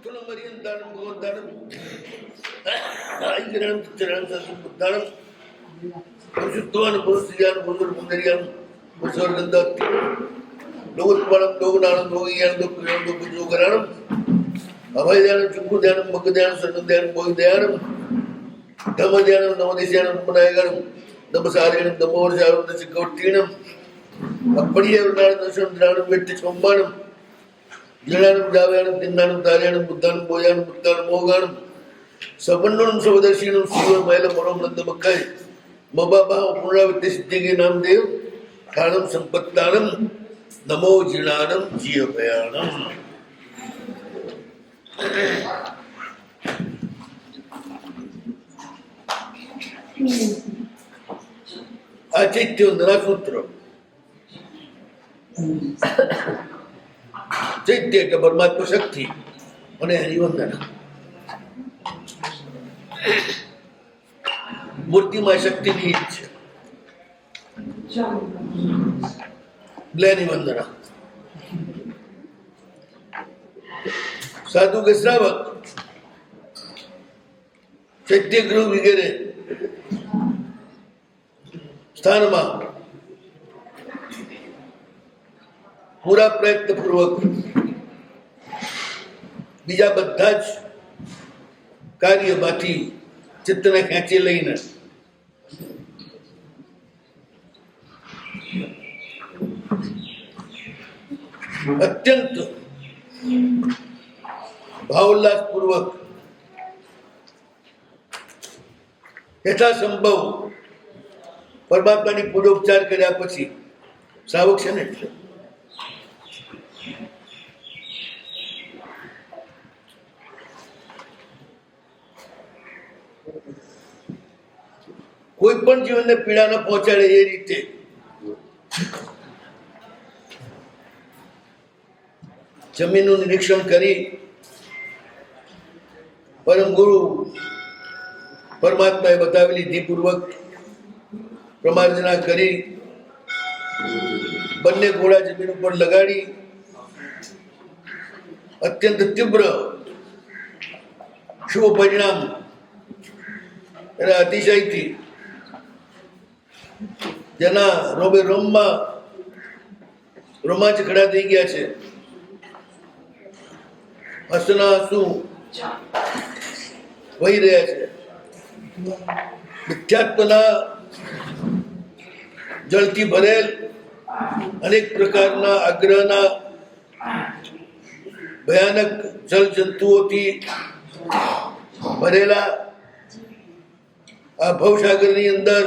નમોત્થુલમર્યંતાણં ભગવંતાણં આઈગરાણં ચરાણં સદબુદ્ધાણં પરિશુદ્ધવાન પુરુષયાન પુનર્પુંડરીયાન પુરુષોર્ગંધાત્તિ લોકોત્પાણં લોકનાણં લોકયાન લોકયાન લોકજોગરાણં અભયધ્યાનં ચુક્કુધ્યાનં મગ્ગધ્યાનં સ્વર્ણધ્યાનં બોધિધ્યાનં ધમ્મધ્યાનં નવદેશ્યાનં પુનાયગાણં નમસારેણં નમોર્ષાણં દશિકોટ્ટીણં અપડિયવનાણં દશમદ્રાણં વેટ્ટિ ચોમ્બાણં જણાણં જાવ્યાણં તિન્નાણં તાર્યાણં બુદ્ધાણં બોયાણં બુદ્ધાણં મોગાણં સબન્નોણં સવદર્શીણં શિવ મૈલ મનોમનંદ મક્કાય મબાબા પુનરાવૃત્તિ સિદ્ધિગી નામદેવ ઠાણં સંપત્તાણં નમો જીણાણં જીયભયાણં. આ ચૈત્યવંદના સૂત્ર. ચૈત્ય એટલે પરમાત્મા શક્તિ અને એની વંદના. મૂર્તિમાં શક્તિની ઈજ છે એટલે એની વંદના. સાધુ કે શ્રાવક ચૈત્ય ગૃહ વગેરે સ્થાનમાં પૂરા પ્રયત્નપૂર્વક બીજા બધા જ કાર્યમાંથી ચિત્તને ખેંચી લઈને અત્યંત ભાવોલ્લાસપૂર્વક યથાસંભવ પરમાત્માની પૂજોપચાર કર્યા પછી શ્રાવક છે ને એટલે કોઈ પણ જીવનને પીડા ન પહોંચાડે એ રીતે જમીનનું નિરીક્ષણ કરી પરમ ગુરુ પરમાત્માએ બતાવેલી ધીપૂર્વક પ્રમાર્જના કરી બંને ઘોડા જમીન ઉપર લગાડી અત્યંત તીવ્ર શુભ પરિણામ એના અતિશયથી જેના રોમે રોમમાં રોમાંચ ખડા થઈ ગયા છે. હસના આંસુ વહી રહ્યા છે. મિથ્યાત્વના જળથી ભરેલ અનેક પ્રકારના આગ્રહના ભયાનક જળ જંતુઓથી ભરેલા આ ભવસાગરની અંદર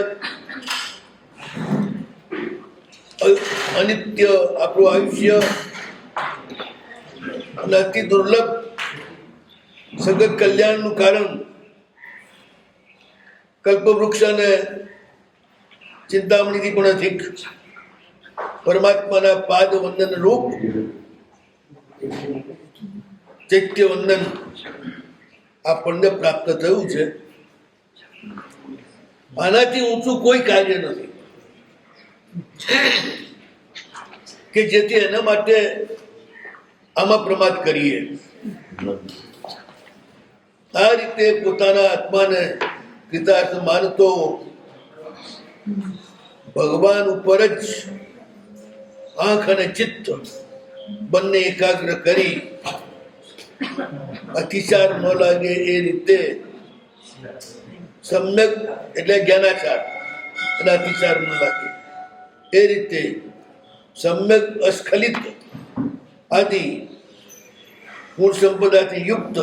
અનિત્ય આપણું આયુષ્ય અને અતિ દુર્લભ સગત કલ્યાણનું કારણ કલ્પવૃક્ષ અને ચિંતામણીથી પણ અધિક પરમાત્માના પાદ વંદન રૂપ ચૈત્ય વંદન આપણને પ્રાપ્ત થયું છે. આનાથી ઊંચું કોઈ કાર્ય નથી કે જેથી એના માટે આમાં પ્રમાદ કરીએ. આ રીતે પોતાના આત્માને કૃતાર્થ માનતો ભગવાન ઉપર જ આંખ અને ચિત્ત બંને એકાગ્ર કરી અતિચાર ન લાગે એ રીતે સમ્યક એટલે જ્ઞાનાચાર અને અતિચાર ન લાગે એ રીતે સમ્યક અસ્ખલિત આદિ મૂળ સંપદાથી યુક્ત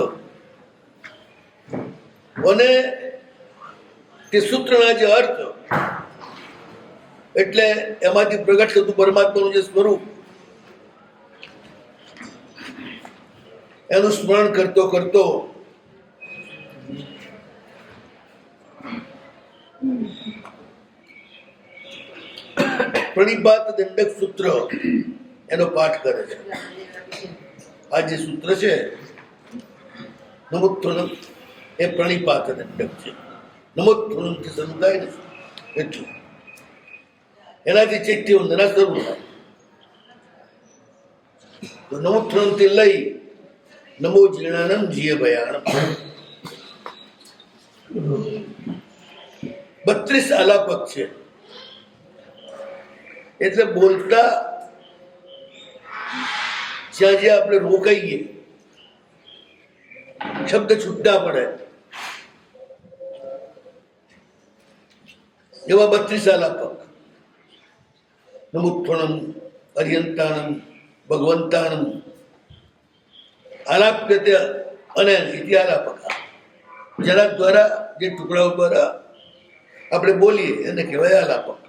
અને તે સૂત્રના જે અર્થ એટલે એમાંથી પ્રગટ થતું પરમાત્માનું જે સ્વરૂપ એનું સ્મરણ કરતો કરતો પ્રણિપાત દંડક સૂત્ર એનો પાઠ કરે છે. આ જે સૂત્ર છે નમોત્થુલમ એ પ્રણિપાત દંડક છે. નમોત્થુલમ થી શરૂ થાય ને એટલું એનાથી ચૈત્ય વંદના શરૂ થાય. તો નમોત્થુલમ થી લઈ નમો જીર્ણાનમ જીય ભયાણમ. 32 આલાપક છે. એટલે બોલતા જ્યાં જ્યાં આપણે રોકાઈએ, શબ્દ છૂટા પડે, એવા 32 આલાપક. નમુત્થણમ અર્યંતાણમ ભગવંતાણમ આલાપ્યતે અને ઇતિ આલાપક. જેના દ્વારા, જે ટુકડાઓ દ્વારા આપણે બોલીએ એને કહેવાય આલાપક.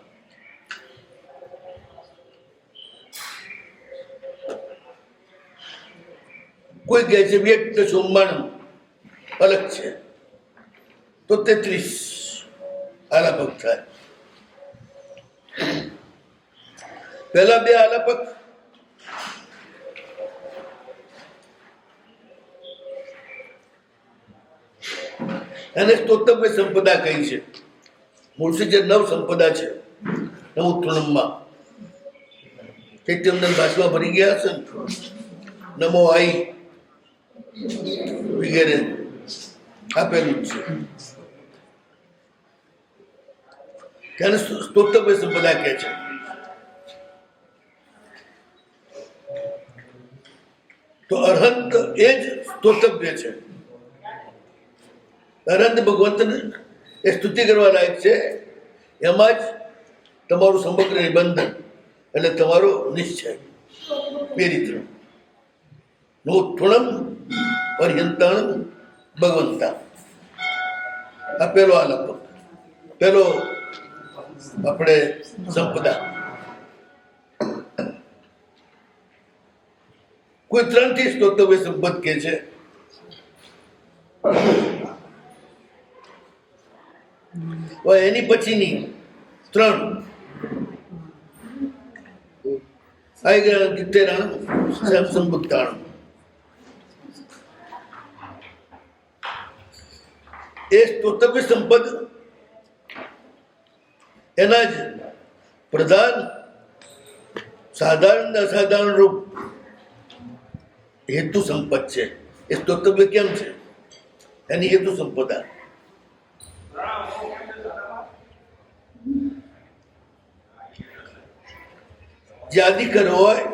કોઈ કહે છે વ્યક્ત સોમવાણમ અલગ છે, તો 33 આલાપક થાય. પહેલા 2 આલાપક એને સ્તોતવ્ય સંપદા કહી છે. મૂળથી જે 9 સંપદા છે નવોત્થણમમાં, ચૈત્યમના ભાષમાં ભરી ગયા હશે ને, નમો આઈ વગેરે આપેલું છે. તેને સ્તોતવ્ય સંપદા કહે છે. તો અરહંત એ જ સ્તોતવ્ય છે. અરહંત ભગવંતને એ સ્તુતિ કરવા લાયક છે. એમાં જ તમારું સમગ્ર નિબંધન એટલે તમારો નિશ્ચય. બે રીતનું નોત્થણમ પર્યંતાણમ ભગવંતા. આ પેલો આલાપક, પેલો આપણે સંપદા. કોઈ 3 થી સ્તોતવ્ય સંપદ કે છે. એની પછીની 3 આઈગ્રહણ કિત્તેરાણમ સંબુદ્ધાણમ. એ સ્તોતવ્ય સંપદ એના જ પ્રધાન સાધારણ અસાધારણ રૂપ હેતુ સંપદ છે. એ સ્તોતવ્ય કેમ છે? એની હેતુ સંપદા. જે આદિકર હોય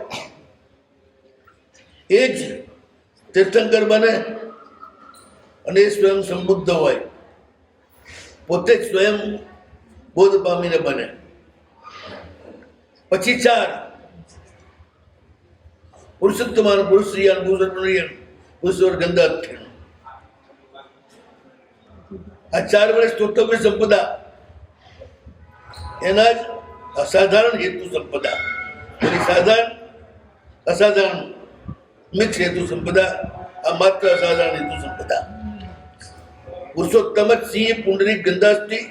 એ જ તીર્થંકર બને અને એ સ્વયં સંબુદ્ધ હોય, પોતે જ સ્વયં બોધ પામીને બને. પછી 4 પુરુષોત્તમાન પુરુષરિયાન પુરુષોત્તમરિયાન પુરુષોર ગંધાત્થેન. આ 4 વર્ષ સ્તોતવ્ય સંપદા એના જ અસાધારણ હેતુ સંપદા. એની સાધારણ અસાધારણ મિક્સ હેતુ સંપદા. આ માત્ર અસાધારણ હેતુ સંપદા. પુરુષોત્તમ સિંહ પુંડરીક ગંધાસ્તી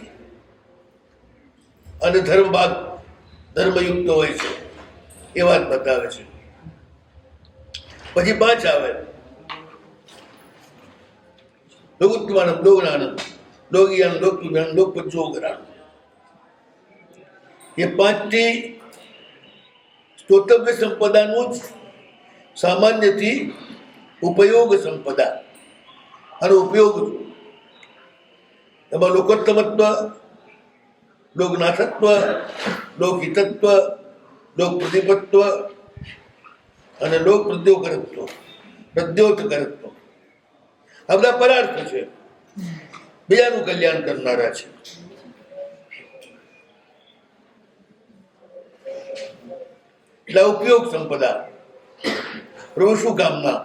અને ધર્મભાગ ધર્મયુક્ત હોય છે એ વાત બતાવે છે. પછી 5 આવે લોકોત્તમાનમ લોકજ્ઞાનમ લોકજ્ઞાન લોકજ્ઞાન લોકપંચોગરાણમ. એ 5 થી સ્તોતવ્ય સંપદાનું જ સામાન્યથી ઉપયોગ સંપદા. આનો ઉપયોગ એમાં લોકોત્તમત્વ, લોકનાથત્વ, લોકહિતત્વ, લોકપ્રતિપત્વ અને લોકપ્રદ્યોતકરત્વ. આ બધા પરાર્થ છે, બીજાનું કલ્યાણ કરનારા છે. એટલે ઉપયોગ સંપદા, પ્રભુ શું કામના.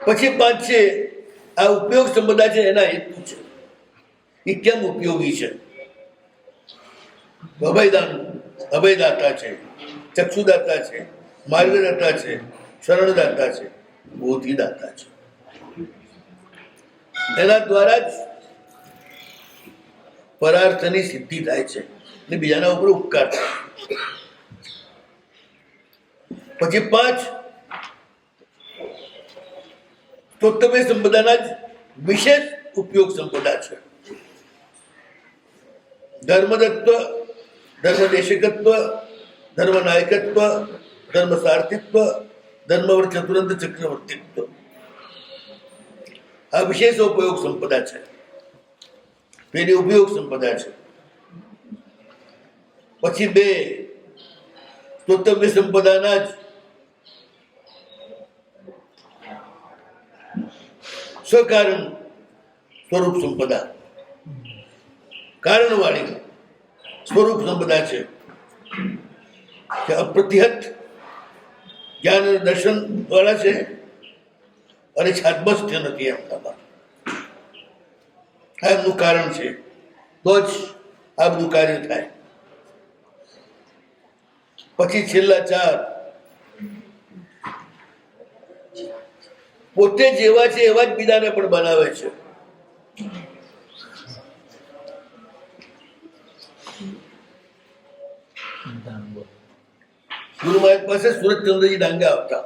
પછી 5 છે આ ઉપયોગ સંપદા છે, એના હેતુ છે. એ કેમ ઉપયોગી છે? અભયદાન, અભયદાતા છે, ચક્ષુદાતા છે, માર્ગદાતા છે, શરણદાતા છે, બોધિદાતા છે. એના દ્વારા જ પરાર્થની સિદ્ધિ થાય છે અને બીજાના ઉપર ઉપકાર થાય. પછી 5 સ્તોતવ્ય સંપદાના જ વિશેષ ઉપયોગ સંપદા છે. ધર્મદત્વ, ધર્મદેશિકત્વ, ધર્મનાયકત્વ, ધર્મસાર્થિત્વ, ધર્મવર ચતુરંત ચક્રવર્તિત્વ. આ વિશેષ ઉપયોગ સંપદા છે, પેલી ઉપયોગ સંપદા છે. પછી બે સ્તોતવ્ય સંપદાના જ સ્વકારણ સ્વરૂપ સંપદા, કારણવાળી સ્વરૂપ સંપદા છે કે અપ્રતિહત જ્ઞાન અને દર્શન વાળા છે અને છાદમસ્ત્ય નથી એમનામાં. આ એમનું કારણ છે, તો જ આ બધું કાર્ય થાય. પછી છેલ્લા ચાર પોતે જેવા છે એવા જ બીજાને પણ બનાવે છે. ગુરુ મહારાજ પાસે સુરતચંદ્રજી ડાંગા આવતા,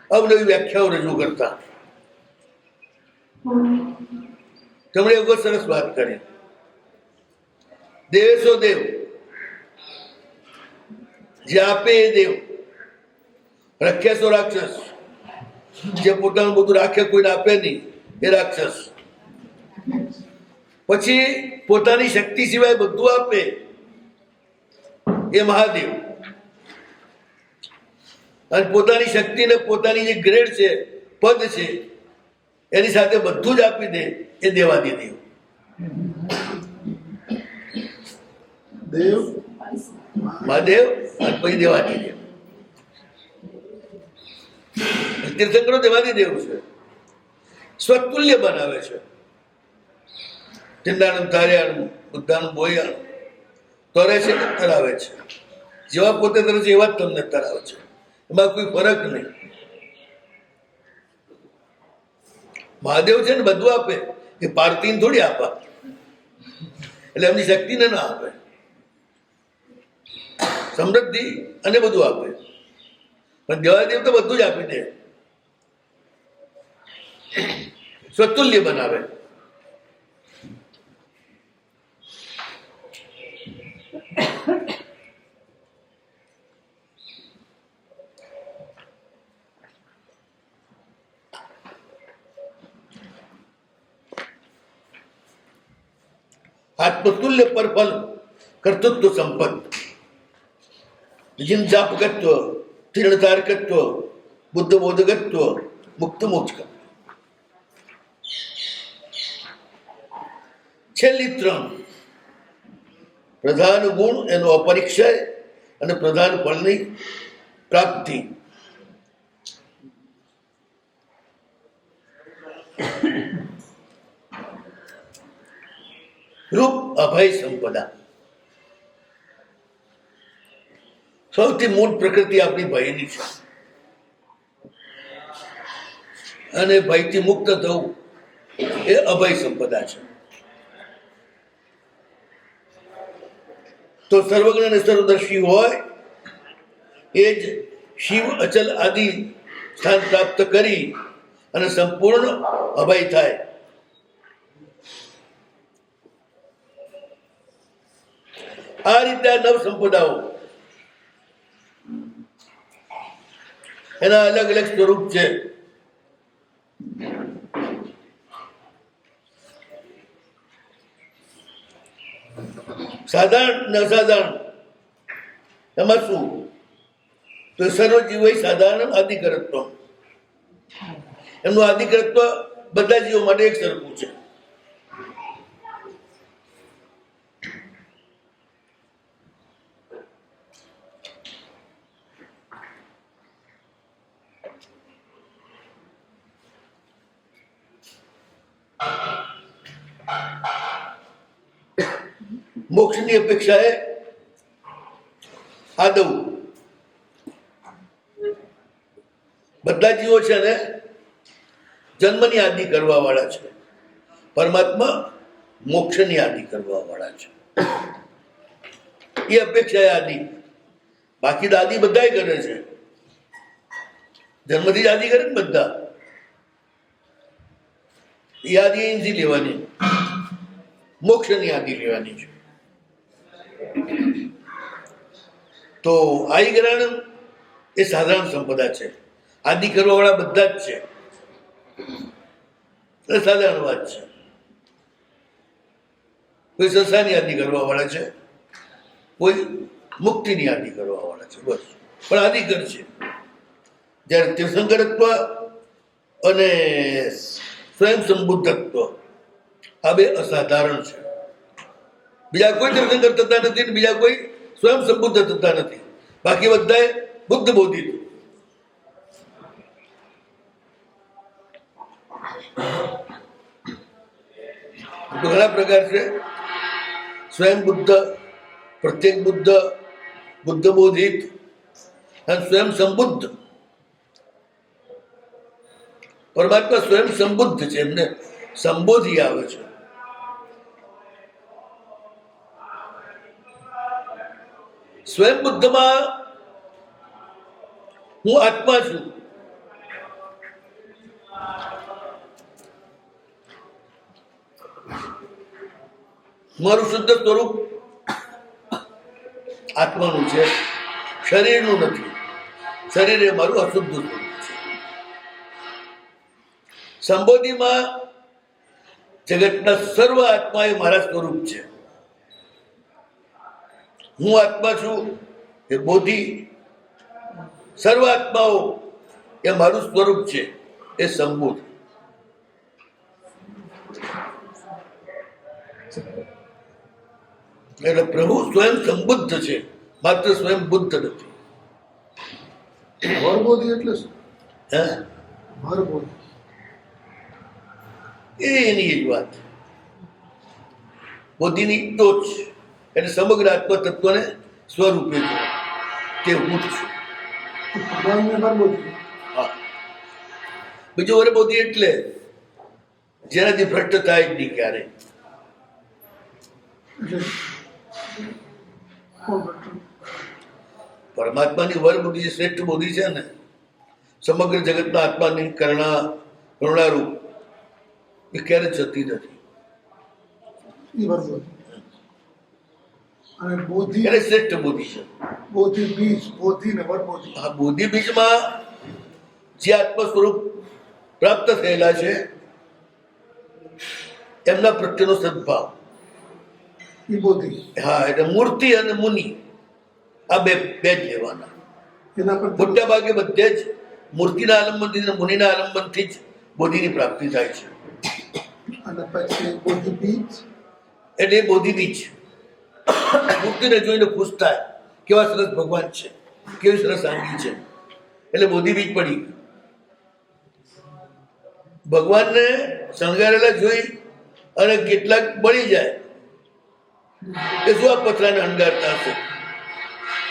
અવનવી વ્યાખ્યાઓ રજૂ કરતા. તેમણે એક સરસ વાત કરી, દેવેશો દેવ, જે આપે એ દેવ, રાક્ષસો રાક્ષસ, જે પોતાનું બધું રાખે કોઈને આપે નહીં એ રાક્ષસ. પછી પોતાની શક્તિ સિવાય બધું આપે એ મહાદેવ. અને પોતાની શક્તિ ને પોતાની જે ગ્રેડ છે, પદ છે, એની સાથે બધું જ આપી દે એ દેવાધિદેવ. દેવ મહાદેવ અને પછી દેવાધિદેવ. તીર્થંકરો દેવાધિદેવ છે, સ્વતુલ્ય બનાવે છે. ટીંડાનું તાર્યાનું, બુદ્ધાનું બોયાનું તરે છે ને તરાવે છે. જેવા પોતે તરે છે એવા જ તમને તરાવે છે, એમાં કોઈ ફરક નહીં. મહાદેવ છે ને બધું આપે, એ પાર્થીને થોડી આપે, એટલે એમની શક્તિને ના આપે. સમૃદ્ધિ અને બધું આપે, પણ દેવાદેવ તો બધું જ આપી દે, સ્વતુલ્ય બનાવે. આત્મતુલ્ય પર ફલ કર્તૃત્વ સંપન્ન, જીન જાપકત્વ, તીર્ણતારકત્વ, બુદ્ધ બોધકત્વ, મુક્ત મોક્ષ. છેલ્લી ત્રણ પ્રધાન ગુણ એનો અપરિક્ષય અને પ્રધાન ફળની પ્રાપ્તિ. રૂપ અભય સંપદા. સૌથી મૂળ પ્રકૃતિ આપણી ભયની છે, અને ભયથી મુક્ત થવું એ અભય સંપદા છે. તો સર્વજ્ઞ અને સર્વદર્શી હોય એ જ શિવ અચલ આદિ સ્થાન પ્રાપ્ત કરી અને સંપૂર્ણ અભય થાય. આ રીતે આ નવ સંપદાઓ એના અલગ અલગ સ્વરૂપ છે. સાધારણ ને અસાધારણ એમાં શું? તો સર્વજીવો સાધારણ આદિકરત્વ, એમનું આદિકરત્વ બધા જીવો માટે એક સરખું છે. મોક્ષની અપેક્ષાએ આદવ બધા જીવો છે ને જન્મની આદિ કરવા વાળા છે, પરમાત્મા મોક્ષની આદિ કરવા વાળા છે. એ અપેક્ષા આદિ, બાકી તો આદિ બધા કરે છે, જન્મથી જ આદિ કરે ને બધા. એ આદિ અહીંથી લેવાની, મોક્ષની આદિ લેવાની છે. તો આઈ ગ્રહણ એ સાધારણ સંપદા છે. આદિ કરવાવાળા બધા જ છે, એ સાધારણ વાત છે. કોઈ સંસારની આદિ કરવાવાળા છે, કોઈ મુક્તિની આદિ કરવાવાળા છે, બસ. પણ આદિકર છે. જ્યારે તીર્થંકરત્વ અને સ્વયં સંબુદ્ધત્વ આ બે અસાધારણ છે. બીજા કોઈ તીર્થંકર થતા નથી ને બીજા કોઈ સ્વયં સંબુદ્ધ થતા નથી. બાકી બધાએ બુદ્ધ બોધિત. ઘણા પ્રકાર છે. સ્વયં બુદ્ધ, પ્રત્યેક બુદ્ધ, બુદ્ધ બોધિત અને સ્વયં સંબુદ્ધ. પરમાત્મા સ્વયં સંબુદ્ધ છે, એમને સંબોધી આવે છે. સ્વયં બુદ્ધમાં હું આત્મા છું. મારું શુદ્ધ સ્વરૂપ આત્માનું છે, શરીરનું નથી. શરીર એ મારું અશુદ્ધ સ્વરૂપ છે. સંબોધિમાં જગતના સર્વ આત્મા એ મારા સ્વરૂપ છે. હું આત્મા છું એ બોધિ, સર્વ આત્માઓ એ મારું સ્વરૂપ છે એ સંબોધ. એટલે પ્રભુ સ્વયં સંબુદ્ધ છે, માત્ર સ્વયં બુદ્ધ નથી. ભરબોધી એટલે શું? હે, ભરબોધી એની જ વાત. બોધિની ટોચ એટલે સમગ્ર આત્મા તત્વને સ્વરૂપે છે તે હું જ છું. ભગવાનને ભરબોધી. હા, બીજું વરે બોધી એટલે જેનાથી ભ્રષ્ટ થાય જ નહીં ક્યારે. એટલે કોણ ભરતું? પરમાત્માની વર બુદ્ધિ જે શ્રેષ્ઠ બોધિ છે ને, સમગ્ર જગતના આત્માની કરુણારૂપ, એ ક્યારે જતી નથી. એ ભરબોધી. અને બોધિ એટલે શ્રેષ્ઠ બોધિ છે. બોધિ બીજ, બોધિ ને ભરબોધી. આ બોધિ બીજમાં જે આત્મ સ્વરૂપ પ્રાપ્ત થયેલા છે એમના પ્રત્યેનો સદભાવ. એ બોધિ. હા, એટલે મૂર્તિ અને મુનિ આ બે જ લેવાના. એના પર મોટા ભાગે બધે જ મૂર્તિના આલંબનથી અને મુનિના આલંબનથી જ બોધિની પ્રાપ્તિ થાય છે. અને પછી બોધિ બીજ. એટલે એ બોધિ બીજ. મૂર્તિને જોઈને ખુશ થાય, કેવા સરસ ભગવાન છે, કેવી સરસ આંગી છે, એટલે બોધિ બીજ પડી. ભગવાનને શણગારેલા જોઈ અને કેટલાક બળી જાય કે શું આ પથરાને અણગારતા હશે,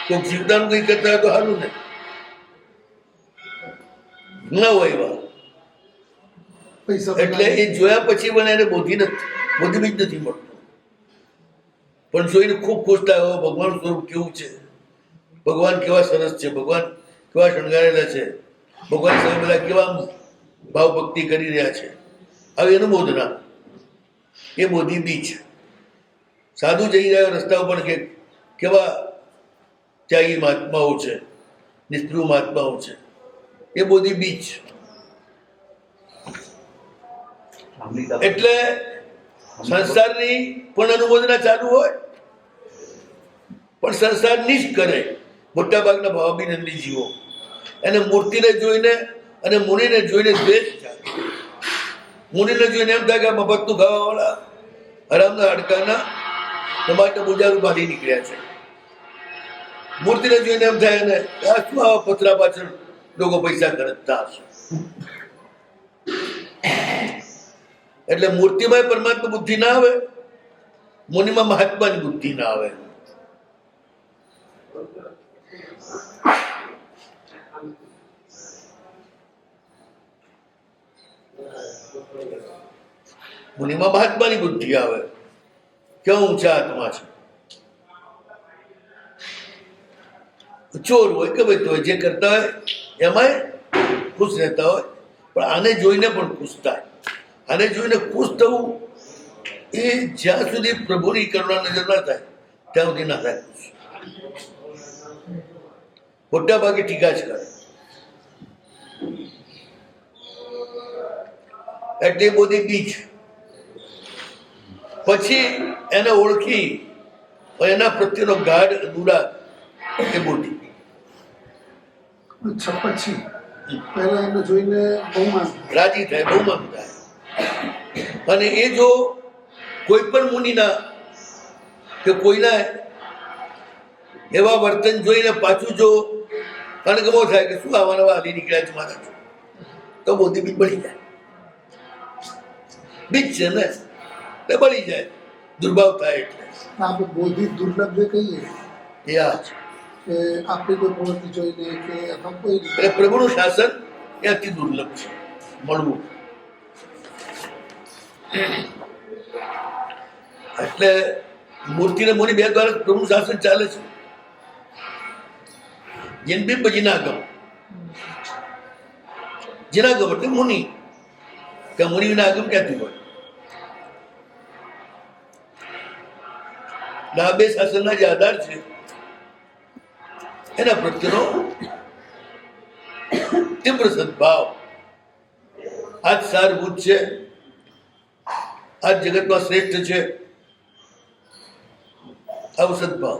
કોઈક જીવતાનું કંઈ કરતા હોય તો સારું ને, ન હોય એવા. પૈસા એટલે એ જોયા પછી પણ એને બોધિ બીજ નથી મળતું. પણ જોઈને ખૂબ ખુશ થાય, ભગવાન સ્વરૂપ કેવું છે, ભગવાન કેવા સરસ છે, ભગવાન કેવા શણગારેલા છે, ભગવાન સામે બધા કેવા ભાવ ભક્તિ કરી રહ્યા છે. હવે એનું બોધના એ બોધિ બીજ. સાધુ જઈ રહ્યો રસ્તા ઉપર કે કેવા ત્યાગી મહાત્માઓ છે, નિષ્ઠુર મહાત્માઓ છે, એ બોધિ બીજ. એટલે સંસારની પણ અનુમોદના ચાલુ હોય, પણ સંસારની જ કરે મોટા ભાગના ભાવાભિનંદી જીવો. એને મૂર્તિને જોઈને અને મુનિને જોઈને દ્વેષ ચાલે. મુનિને જોઈને એમ થાય કે આ મફતનું ખાવાવાળા હરામના હાડકાના ટમાટર બુજારું બાંધી નીકળ્યા છે. મૂર્તિને જોઈને એમ થાય ને આ શું આવા પથરા પાછળ લોકો પૈસા ખર્ચતા હશે. એટલે મૂર્તિમાં પરમાત્મા બુદ્ધિ ના આવે, મુનિમાં મહાત્માની બુદ્ધિ ના આવે. મુનિમાં મહાત્માની બુદ્ધિ આવે, કેવા ઊંચા આત્મા છે. ચોર હોય કે ભાઈ હોય, જે કરતા હોય એમાંય ખુશ રહેતા હોય, પણ આને જોઈને પણ ખુશ થાય. આને જોઈને ખુશ થવું એ જ્યાં સુધી પ્રભુની કરુણા નજર ના થાય ત્યાં સુધી ના થાય ખુશ. મોટા ભાગે ટીકા જ કરે. એટલે બધી બીજ પછી એને ઓળખી એના પ્રત્યેનો ગાઢ અનુરાગ એ બોધી. અચ્છા, પછી પહેલા એને જોઈને બહુમાન થાય. રાજી થાય, બહુમાન થાય. અને એ જો કોઈ પણ મુનિના કે કોઈના એવા વર્તન જોઈને પાછું જો અણગમો થાય કે શું આવા નવા હાલી નીકળ્યા છે મારા, તો બોધી બીજ બળી જાય. બીજ છે ને તે બળી જાય, દુર્ભાવ થાય. એટલે આપણે બોધિ દુર્લભ જે કહીએ એ આ છે. કે આપણી કોઈ પ્રવૃત્તિ જોઈને કે અથવા કોઈ રીતે એટલે પ્રભુનું શાસન એ અતિ દુર્લભ છે મળવું. એટલે મૂર્તિ ને મુનિ બે દ્વારા પ્રભુનું શાસન ચાલે છે. જિનબિંબ જીનાગમ, જીનાગમ એટલે મુનિ, કે મુનિ વિના આગમ ક્યાંથી હોય? આ બે શાસનના જે આધાર છે એના પ્રત્યેનો તીવ્ર સદભાવ આજ સારભૂત છે, આજ જગતમાં શ્રેષ્ઠ છે. આવો સદભાવ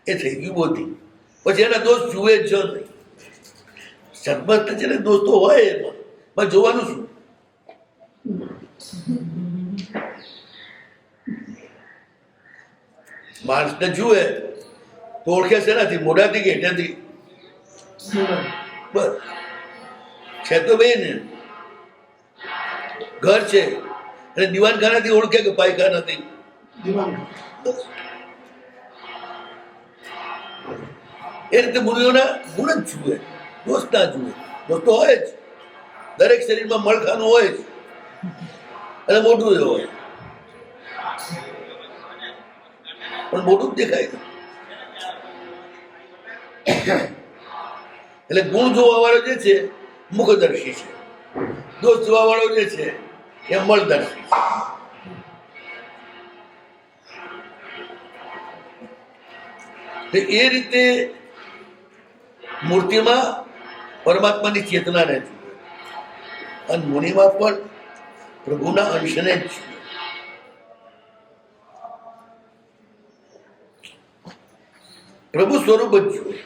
એ થઈ ગયું બોધી. પછી એના દોષ જુએ જ નહીં. સદમસ્ત છે ને, દોષ તો હોય એમાં જોવાનું શું? માણસને જુએ તો ઓળખે છે નથી, મોઢાથી કે હેઠાથી? બસ છે તો બે ને. ઘર છે અને દીવાનખાનાથી ઓળખે કે પાયખાનાથી? દિવાન. એ રીતે મુનિઓના ગુણ જ જુએ, દોષ ના જુએ. દોષ તો હોય જ, દરેક શરીરમાં મળખાનું હોય જ, અને મોઢું એ હોય, પણ મોઢું જ દેખાય છે. એટલે ગુણ જોવા વાળો જે છે મુખદર્શી છે, દોષ જોવા વાળો જે છે એ મળદર્શી છે. એ રીતે મૂર્તિમાં પરમાત્માની ચેતનાને જુએ અને મુનિમાં પણ પ્રભુના અંશને જ જુએ. પ્રભુ સ્વરૂપ જ જુએ.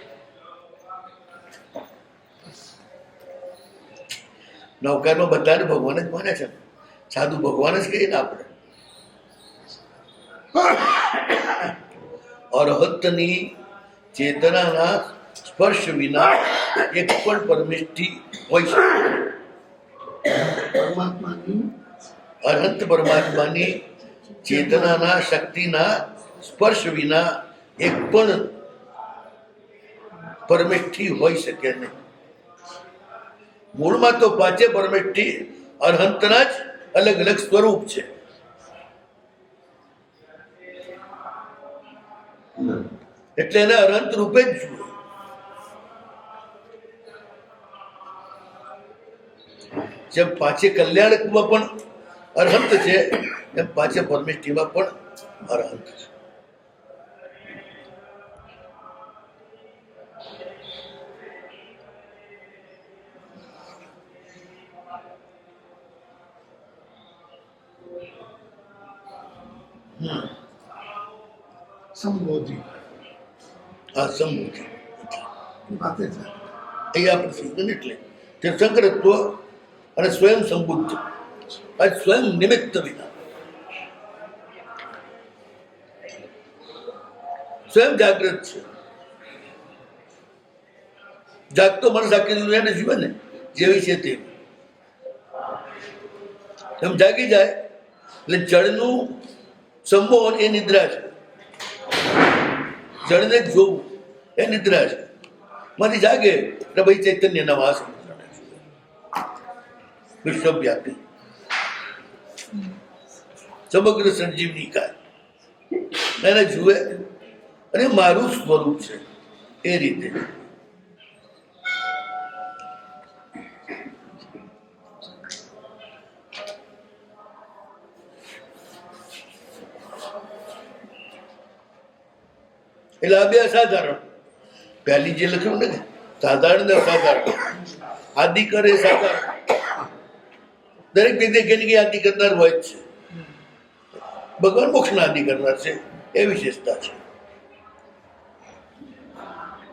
નવકારમાં બધાને ભગવાન જ માને છે, સાધુ ભગવાન જ કહીએ ને આપણે. અરહતની ચેતનાના સ્પર્શ વિના એક પણ પરમિષ્ટિ હોય શકે. પરમાત્માની અનંત પરમાત્માની ચેતનાના શક્તિના સ્પર્શ વિના એક પણ પરમિષ્ટિ હોઈ શકે નહીં. મૂળમાં તો પાંચે પરમિષ્ટિ અરહંતના જ અલગ અલગ સ્વરૂપ છે. એટલે એને અરહંત રૂપે જ જુએ. જેમ પાંચે કલ્યાણકમાં પણ અરહંત છે, એમ પાંચે પરમિષ્ટિમાં પણ અરહંત છે. સંબોધિ આ સંબોધિ વાતે છે. એ આપણે શીખ્યું એટલે તીર્થંકરત્વ અને સ્વયં સંબુદ્ધ, આ સ્વયં નિમિત્ત વિના સ્વયં જાગૃત છે. જાગતો મનસ આખી દુનિયાને જીવે ને જેવી છે તેવી. એમ જાગી જાય એટલે જળનું સંમોહન એ નિદ્રા છે, જળને જ જોવું એ નિદ્રા છે. માંથી જાગે એટલે ભાઈ ચૈતન્યના વાસ વિશ્વવ્યાપી સમગ્ર સંજીવની કાય એને જુએ અને મારું સ્વરૂપ છે એ રીતે. એટલે આ બે અસાધારણ પહેલી જે લખ્યું ને સાધારણ ને અસાધારણ, આદિ કરે સાધારણ, દરેક વ્યક્તિ કઈ આદિ કરનાર હોય જ છે. ભગવાન મોક્ષના આદિ કરનાર છે, એ વિશેષતા છે.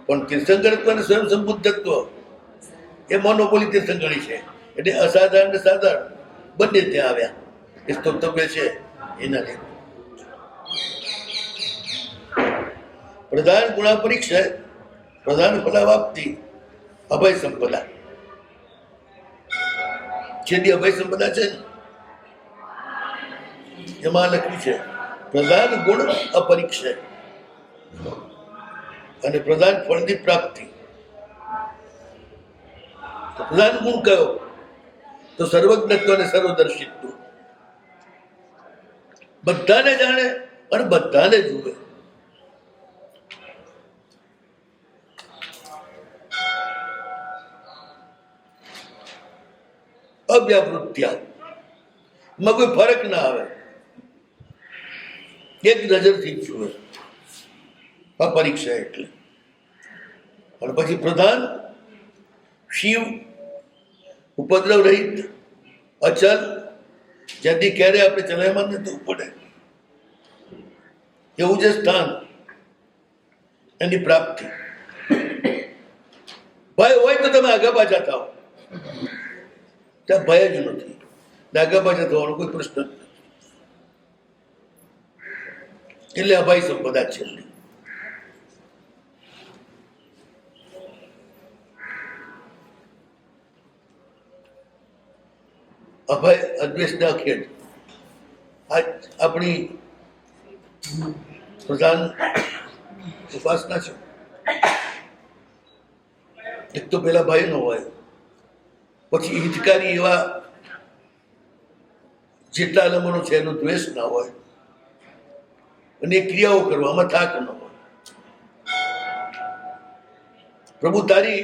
પણ તીર્થંકરત્વ અને સ્વયં સંબુદ્ધત્વ એ મોનોપોલી તીર્થંકરી છે. એટલે અસાધારણ ને સાધારણ બંને ત્યાં આવ્યા. એ સ્તોતવ્ય છે એના લીધે. પ્રધાન ગુણાપરીક્ષા, પ્રધાન ફલાવાપ્તિ, અભય સંપદા. છેલ્લી અભય સંપદા છે ને એમાં લખ્યું છે પ્રધાન ગુણ અપરીક્ષા અને પ્રધાન ફળની પ્રાપ્તિ. તો પ્રધાન ગુણ કયો? તો સર્વજ્ઞત્વ અને સર્વદર્શિત્વ. બધાને જાણે અને બધાને જુએ. અવ્યાવૃત્યા, એમાં કોઈ ફરક ના આવે, એક નજરથી જ જુએ. આ પરીક્ષા એટલે. અને પછી પ્રધાન શિવ, ઉપદ્રવ રહિત, અચલ, જ્યાંથી ક્યારે આપણે ચલાયમાન નથી પડે એવું જે સ્થાન, એની પ્રાપ્તિ. ભય હોય તો તમે આગા પાછા થાવ, ત્યાં ભય જ નથી. આગા પાછા થવાનો કોઈ પ્રશ્ન જ નથી. એટલે અભય સંપદા છેલ્લી. અભય અદ્વેષના ખેડ આ આપણી પ્રધાન ઉપાસના છે. એક તો પેલા ભય ન હોય, પછી હિતકારી એવા જેટલા આલંબનો છે એનો દ્વેષ ના હોય, અને એ ક્રિયાઓ કરવામાં થાક ન હોય. પ્રભુ તારી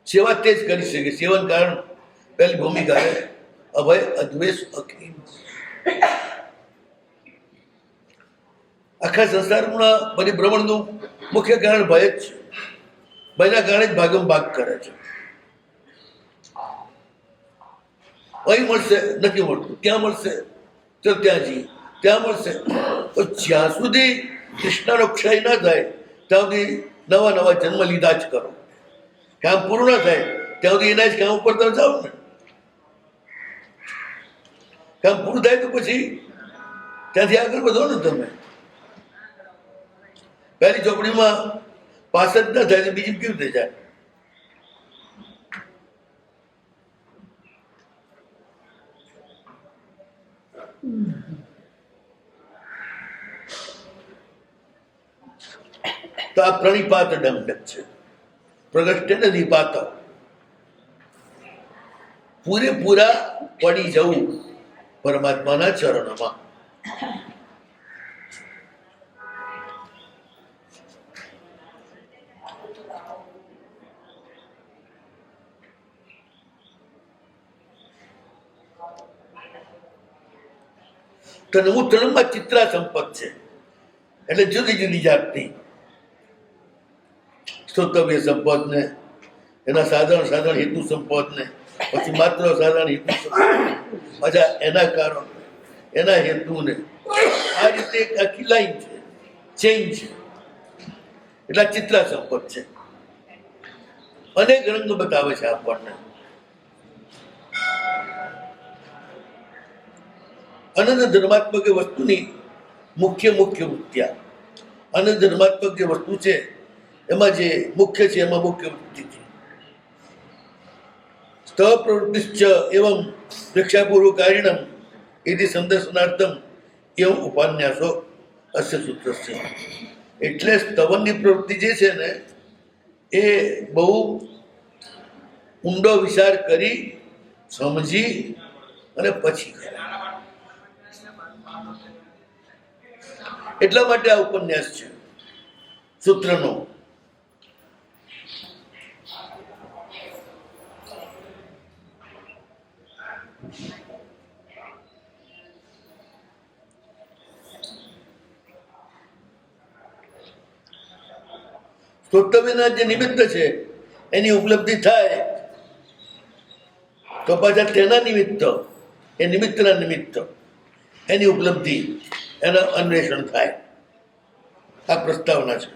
સેવા તે જ કરી શકે. સેવન કારણ પહેલી ભૂમિકા છે અભય અદ્વેષ અખીમ. આખા સંસારમાં પરિભ્રમણનું મુખ્ય કારણ ભય જ છે. ભયના કારણે જ ભાગમ ભાગ કરે છે. અહીં મળશે નથી મળતું, ત્યાં મળશે તો ત્યાં જઈએ, ત્યાં મળશે. જ્યાં સુધી કૃષ્ણનો ક્ષય ના થાય ત્યાં સુધી નવા નવા જન્મ લીધા જ કરો. કામ પૂરું ના થાય ત્યાં સુધી એના જ કામ ઉપર તમે જાઓ ને. કામ પૂરું થાય તો પછી ત્યાંથી આગળ વધો ને. તમે પહેલી ચોપડીમાં પાસ જ ના થાય તો બીજી કેવી રીતે જાય? તો આ પ્રણિપાત દંડક છે. પ્રગટ્ય નથી પાત. પૂરેપૂરા પડી જવું પરમાત્માના ચરણમાં. તન્મૂત્રણમાં ચિત્રા સંપત છે, એટલે જુદી જુદી જાતની સ્તોતવ્ય સંપદ ને, એના સાધારણ સાધારણ હેતુ સંપદ ને, પછી માત્ર સાધારણ હેતુ સંપદ, પાછા એના કારણ, એના હેતુ ને, આ રીતે એક આખી લાઈન છે, ચેઇન છે. એટલા ચિત્રા સંપદ છે. અનેક રંગ બતાવે છે આપણને. અનંત ધર્માત્મક વસ્તુની મુખ્ય વૃત્તિયા. અનંત ધર્માત્મક જે વસ્તુ છે એમાં જે મુખ્ય છે એમાં મુખ્ય વૃત્તિ છે. સ્તપ્રવૃત્તિશ્ચ એવં પ્રેક્ષાપૂર્વકારિણમ એથી સંદર્શનાર્થમ એવં ઉપાન્યાસો અસ્ય સૂત્રસ્ય. એટલે સ્તવનની પ્રવૃત્તિ જે છે ને એ બહુ ઊંડો વિચાર કરી સમજી અને પછી કરે. એટલા માટે આ ઉપન્યાસ છે સૂત્રનો. શ્રોતવ્યના જે નિમિત્ત છે એની ઉપલબ્ધિ થાય તો પાછા તેના નિમિત્ત, એ નિમિત્તના નિમિત્ત એની ઉપલબ્ધિ, એના અન્વેષણ થાય. આ પ્રસ્તાવના છે.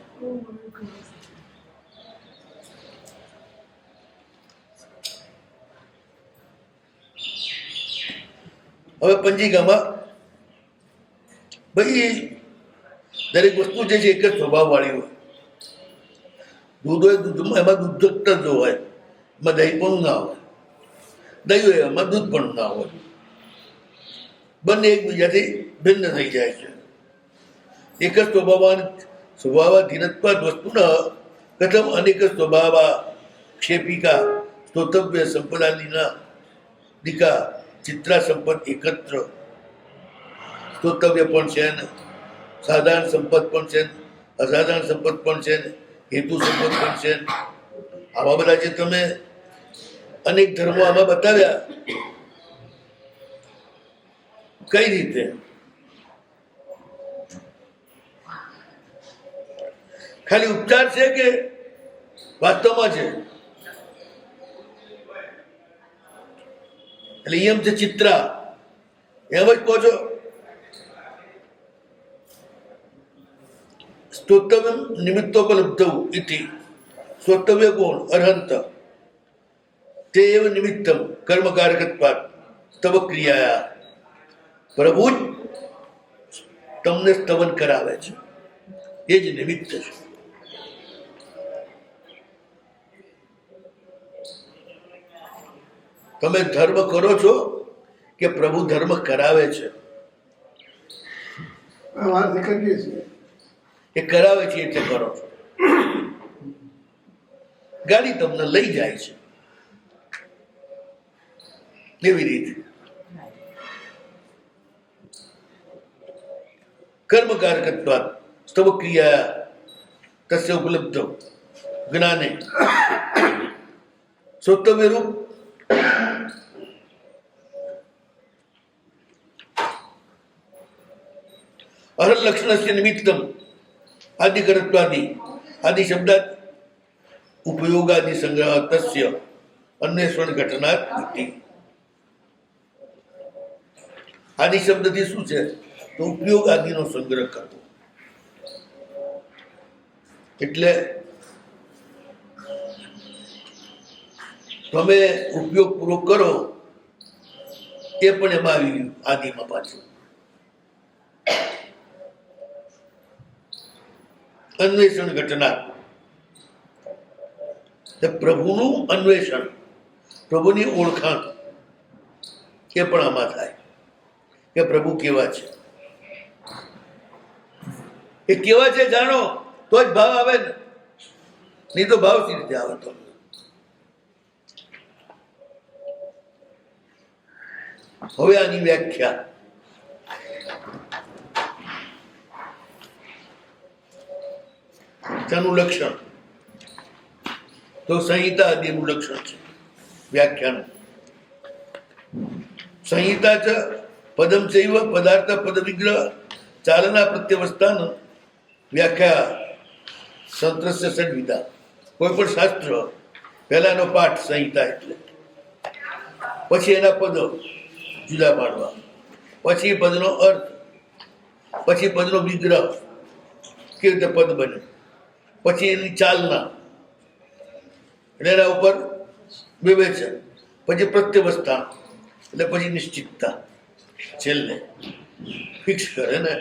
હવે પંજિકામાં ભાઈ દરેક વસ્તુ જે છે એક જ સ્વભાવ વાળી હોય. દૂધ હોય, દૂધમાં એમાં દૂધકતા જો હોય, એમાં દહીં પણ ના હોય. દહીં હોય એમાં દૂધ પણ ના હોય. બંને એકબીજાથી ભિન્ન થઈ જાય છે. એક જ સ્વભાવાધીનત્વાદ વસ્તુના કથમ અનેક સ્વભાવા ક્ષેપિકા સ્તોતવ્ય સંપદાદિના દિકા ચિત્રા સંપદ એકત્ર. સ્તોતવ્ય પણ છે ને, સાધારણ સંપદ પણ છે, અસાધારણ સંપદ પણ છે, હેતુ સંપદ પણ છે. આવા બધા જે તમે અનેક ધર્મો આમાં બતાવ્યા, કઈ રીતે? ખાલી ઉપચાર છે કે વાસ્તવમાં છે? એટલે એમ છે ચિત્રા, એમ જ કહો છો. સ્તોતવ્ય નિમિત્તોપલબ્ધૌ ઇતિ સ્તોતવ્ય કોણ? અર્હંત તે એવ નિમિત્તમ કર્મકારકત્વાत् સ્તવ ક્રિયા. પ્રભુ જ તમને સ્તવન કરાવે છે, એ જ નિમિત્ત છે. તમે ધર્મ કરો છો કે પ્રભુ ધર્મ કરાવે છે? વાત કરીએ છીએ. એ કરાવે છે એટલે કરો છો. ગાડી તમને લઈ જાય છે, કેવી રીતે? કર્મકારકત્વાत् સ્તવ ક્રિયા તસ્ય ઉપલબ્ધ જ્ઞાને શ્રોતવ્ય રૂપ અહર લક્ષણસ્ય નિમિત્તમ આદિકરત્વાદિ આદિ શબ્દાત ઉપયોગાદિ સંગ્રહ તસ્ય અન્વેષણ ઘટનાત ઇતિ. આદિ શબ્દથી શું છે? તો ઉપયોગ આદિનો સંગ્રહ કરવો. એટલે તમે ઉપયોગ પૂરો કરો એ પણ એમાં આવી ગયું આદિમાં પાછું. અન્વેષણ ઘટના, પ્રભુનું અન્વેષણ, પ્રભુની ઓળખાણ એ પણ આમાં થાય કે પ્રભુ કેવા છે. એ કેવા છે જાણો તો જ ભાવ આવે ને, નહીં તો ભાવ સી રીતે આવે? તો હવે આની વ્યાખ્યા. તેનું લક્ષણ તો સંહિતા આદિનું લક્ષણ છે વ્યાખ્યાનું. સંહિતા ચ પદમ ચૈવ પદાર્થ પદ વિગ્રહ ચાલના પ્રત્યવસ્થાન વ્યાખ્યા સંતસ્ય ષડ્વિધા. કોઈ પણ શાસ્ત્ર પહેલાનો પાઠ સંહિતા, એટલે પછી એના પદો જુદા પાડવા, પછી પદનો અર્થ, પછી પદનો વિગ્રહ, કેવી રીતે પદ બને, પછી એની ચાલના, એટલે એના ઉપર વિવેચન, પછી પ્રત્યવસ્થા, એટલે પછી નિશ્ચિતતા, છેલ્લે ફિક્સ કરે ને.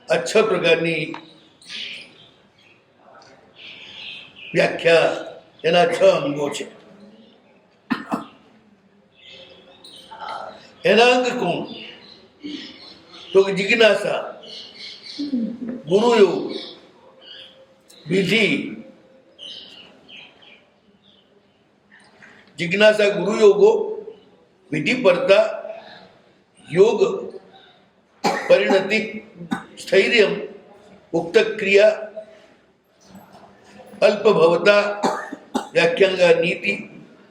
આ 6 પ્રકારની વ્યાખ્યા, એના 6 અંગો છે. એના અંગ કોણ? તો જિજ્ઞાસા, ગુરુયોગ, વિધિ. જિજ્ઞાસા ગુરુયોગો, વિધિ પડતા યોગ, પરિણતિ, સ્થૈર્યમ, ઉક્ત ક્રિયા, અલ્પભવતા, વ્યાખ્યાંગા નીતિ,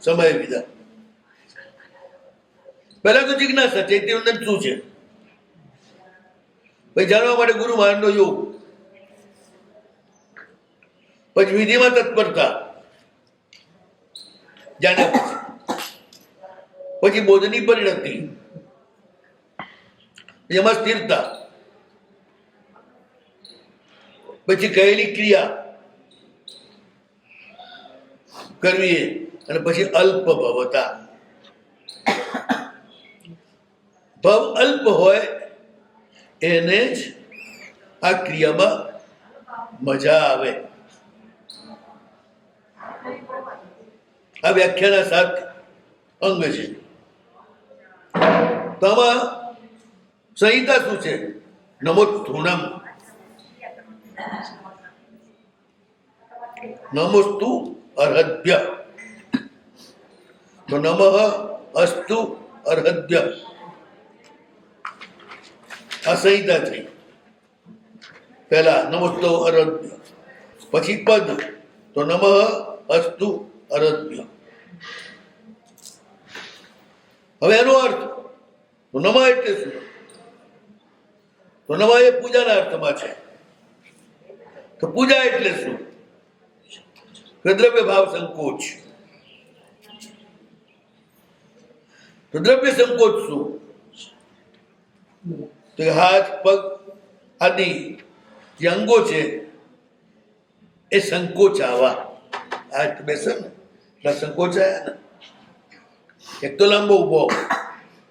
સમય વિધા. પહેલા તો જિજ્ઞાસા, ચૈતન્યનંદ શું છે ભાઈ જાણવા માટે? ગુરુ મહારાજનો યોગ, પછી વિધિમાં તત્પરતા, જાણ્યા પછી બોધની પરિણતિ, એમાં સ્થિરતા, પછી કહેલી ક્રિયા કરવી અને પછી અલ્પ ભવતા. ભવ અલ્પ હોય એને જ આ ક્રિયામાં મજા આવે. આ વ્યાખ્યાના 7 અંગ છે. તો આમાં સંહિતા શું છે? નમોસ્તુનમ, નમોસ્તુ અર્હદ્ય. તો નમઃ અસ્તુ અર્હદ્ય, આ સંહિતા થઈ. પહેલા નમોસ્તુ અર્હદ્ય, પછી પદ તો નમઃ અસ્તુ અર્હદ્ય. હવે એનો અર્થ તો નમઃ એટલે શું? તો નમઃ એ પૂજાના અર્થમાં છે. તો પૂજા એટલે શું? દ્રવ્ય ભાવ સંકોચ. તો દ્રવ્ય સંકોચ શું? તો હાથ પગ આદિ જે અંગો છે એ સંકોચાવા. હાથ બેસે ને એટલે સંકોચાયા ને. એક તો લાંબો ઉભો,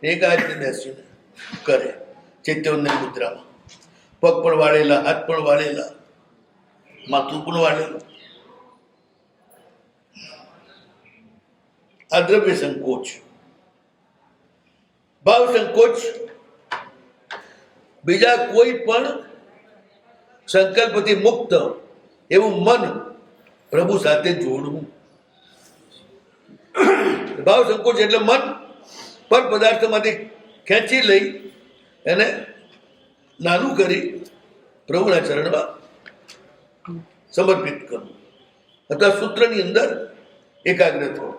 એક આ રીતે બેસીને કરે ચૈત્યવંદન મુદ્રામાં. પગ પણ વાળેલા, હાથ પણ વાળેલા, માથું પણ વાળેલું. આ દ્રવ્ય સંકોચ. ભાવ સંકોચ બીજા કોઈ પણ સંકલ્પથી મુક્ત એવું મન પ્રભુ સાથે જોડવું. ભાવ સંકોચ એટલે મન પર પદાર્થમાંથી ખેંચી લઈ એને નાનું કરી પ્રભુના ચરણમાં સમર્પિત કરવું અથવા સૂત્રની અંદર એકાગ્ર થવું.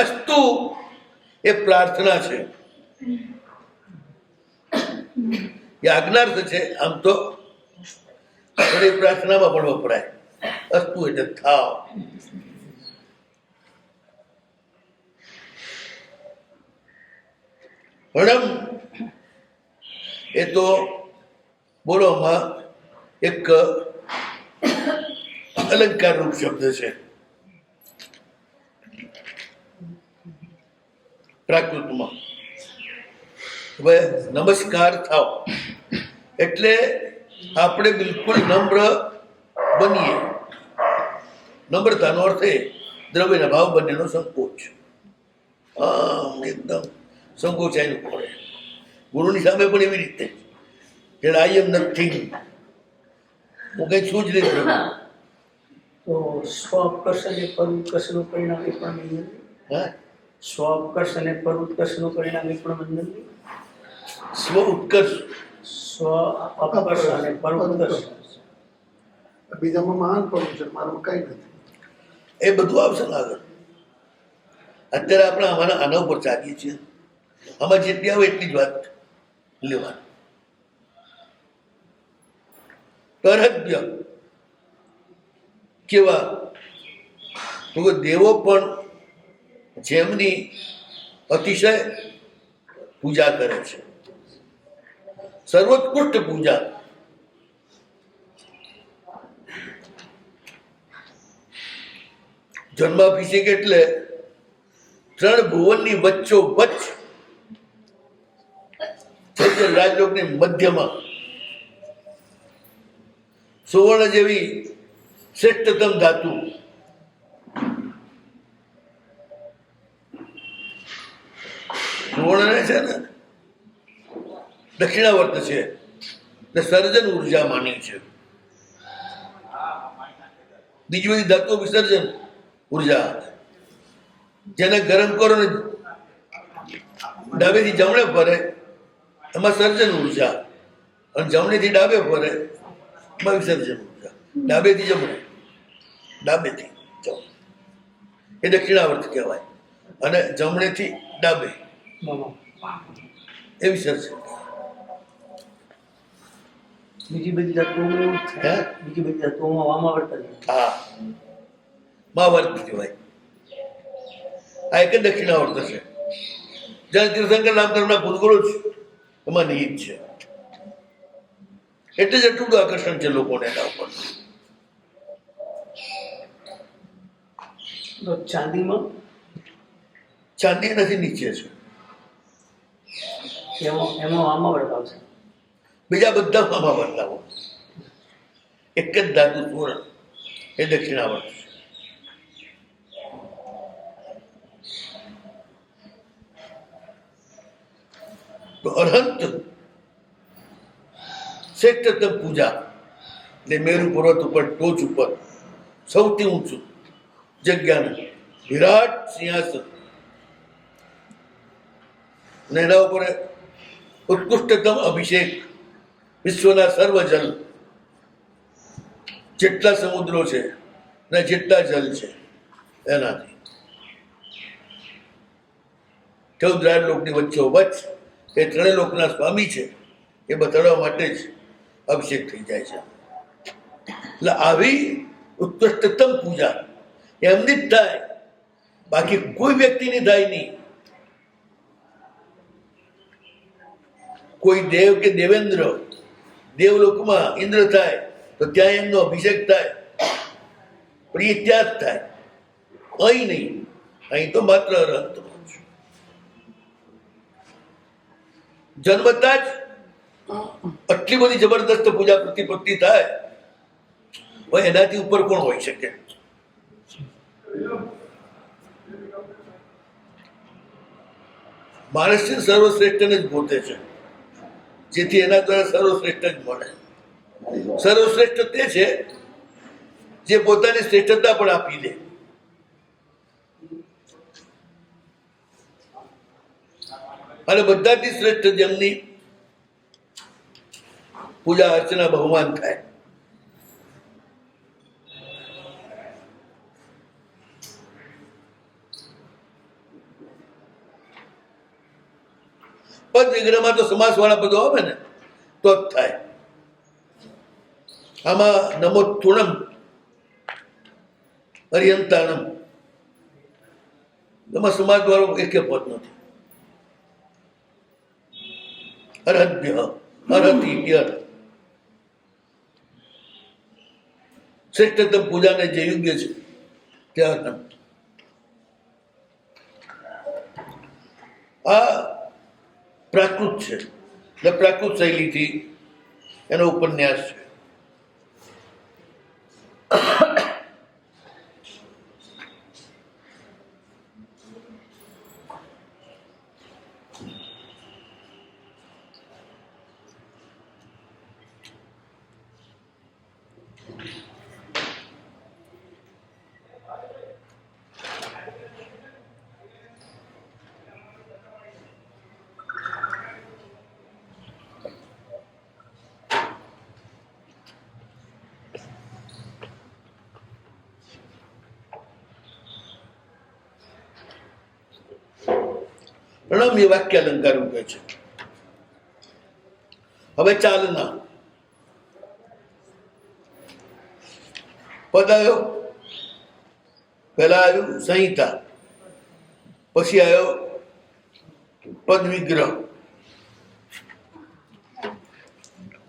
અસ્તુ એ પ્રાર્થના છે, એ આજ્ઞાર્થ છે. આમ તો એ પ્રાર્થનામાં પણ વપરાય. અસ્તુ એટલે થાવ. હણમ એ તો બોલોમાં એક અલંકાર રૂપ શબ્દ છે. પ્રાકૃતમાં હવે નમસ્કાર થાવ એટલે આપણે બિલકુલ નમ્ર બનીએ. નમ્રતાનો અર્થ એ દ્રવ્યના ભાવ બંનેનો સંકોચ. એકદમ સંકોચાઈને પડે. ગુરુની સામે પણ એવી રીતે એટલે આઈ એમ નથિંગ, હું કઈ છું જ નહીં. તો સ્વ અપકર્ષ અને પર ઉત્કર્ષનું પરિણામ એ પણ બંધન. હા, સ્વ અપકર્ષ અને પર ઉત્કર્ષનું પરિણામ એ પણ બંધન. સ્વ ઉત્કર્ષ, સ્વ અપકર્ષ અને પર ઉત્કર્ષ. બીજામાં મહાન પડવું છે, મારામાં કઈ નથી. એ બધું આવશે ને આગળ. અત્યારે આપણે આના ઉપર ચાલીએ છીએ. આમાં જેટલી આવે એટલી જ વાત લેવાની. અર્હદ્ય કેવા? તો દેવો પણ જેમની અતિશય પૂજા કરે છે, સર્વોત્કૃષ્ટ પૂજા. જન્માભિષેક એટલે 3 ભુવનની વચ્ચો વચ્ચ રાજલોકની મધ્યમાં સુવર્ણ જેવી શ્રેષ્ઠતમ ધાતુ. સુવર્ણ છે ને દક્ષિણાવર્ત છે એટલે સર્જન ઉર્જા માની છે. બીજી બધી ધાતુઓ વિસર્જન ઉર્જા. જેને ગરમ કરો ને ડાબેથી જમણે ફરે એમાં સર્જન ઉર્જા, અને જમણેથી ડાબે ફરે એમાં વિસર્જન ઉર્જા. ડાબેથી જમણે, ડાબેથી જમણે એ દક્ષિણાવર્ત કહેવાય, અને જમણેથી ડાબે એ વિસર્જન. બીજી બધી જાતોમાં એવું જ થાય. હે? બીજી બધી જાતોમાં વામા વર્તા જ. હા મહાવર્ત કહેવાય. આ એક જ દક્ષિણાવર્ત છે. જ્યાં તીર્થંકર નામકરણના ભૂતગુરુ જ એમાં નિહિત છે. એટલે જ એટલું બધું આકર્ષણ છે લોકોને એના ઉપર. તો ચાંદીમાં ચાંદી નથી, નીચે છે. એમાં વામા વર્તાવ છે. બીજા બધા મહાવર્તાઓ એક જ ધાતુ સુવર્ણ એ દક્ષિણાવર્ત છે. તો અરહંત શ્રેષ્ઠતમ પૂજા એટલે મેરુ પર્વત ઉપર ટોચ ઉપર સૌથી ઊંચું જગ્યાનું વિરાટ સિંહાસન અને એના ઉપર ઉત્કૃષ્ટતમ અભિષેક, વિશ્વના સર્વજલ જેટલા સમુદ્રો છે અને જેટલા જલ છે એનાથી 14 લોકની વચ્ચોવચ્ચ એ ત્રણેય લોકના સ્વામી છે એ બતાડવા માટે જ અભિષેક થઈ જાય છે. એટલે આવી ઉત્કૃષ્ટતમ પૂજા એમની જ થાય, બાકી કોઈ વ્યક્તિની થાય નહીં. કોઈ દેવ કે દેવેન્દ્ર દેવલોકમાં ઇન્દ્ર થાય તો ત્યાં એમનો અભિષેક થાય, પણ એ ત્યાં જ થાય, અહીં નહીં. અહીં તો માત્ર અરહંત જન્મતા જ આટલી બધી જબરદસ્ત પૂજા પ્રતિપત્તિ થાય હવે એનાથી ઉપર કોણ હોઈ શકે? માણસને સર્વશ્રેષ્ઠને જ ગોતે છે, જેથી એના દ્વારા સર્વશ્રેષ્ઠ જ મળે. સર્વશ્રેષ્ઠ તે છે જે પોતાની શ્રેષ્ઠતા પણ આપી દે. અને બધાથી શ્રેષ્ઠ જેમની પૂજા અર્ચના બહુમાન થાય. પદ વિગ્રહમાં તો સમાસ વાળા પદો આવે ને તો જ થાય. આમાં નમોત્તુણમ અર્યંતાણમ એમાં સમાસ વાળો એક પદ નથી. અરહદ્ય અરહતિ યર શ્રેષ્ઠતમ પૂજાને જે યોગ્ય છે તે અરહંત. આ પ્રાકૃત છે એટલે પ્રાકૃત શૈલીથી એનો ઉપન્યાસ છે. પ્રણમ્ય વાક્ય અલંકાર રૂપે છે. હવે ચાલના પદ આવ્યો, પહેલા આવ્યું સંહિતા, પછી આવ્યો પદ વિગ્રહ,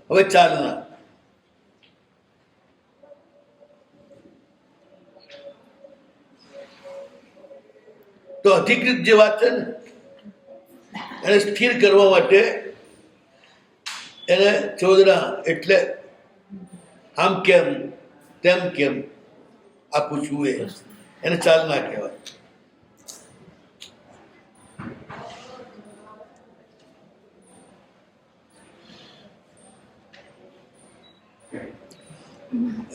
હવે ચાલના. તો અધિકૃત જે વાત છે ને એને સ્થિર કરવા માટે એને ચોદરા એટલે આમ કેમ તેમ કેમ આ પૂછવું એને ચાલના કહેવાય.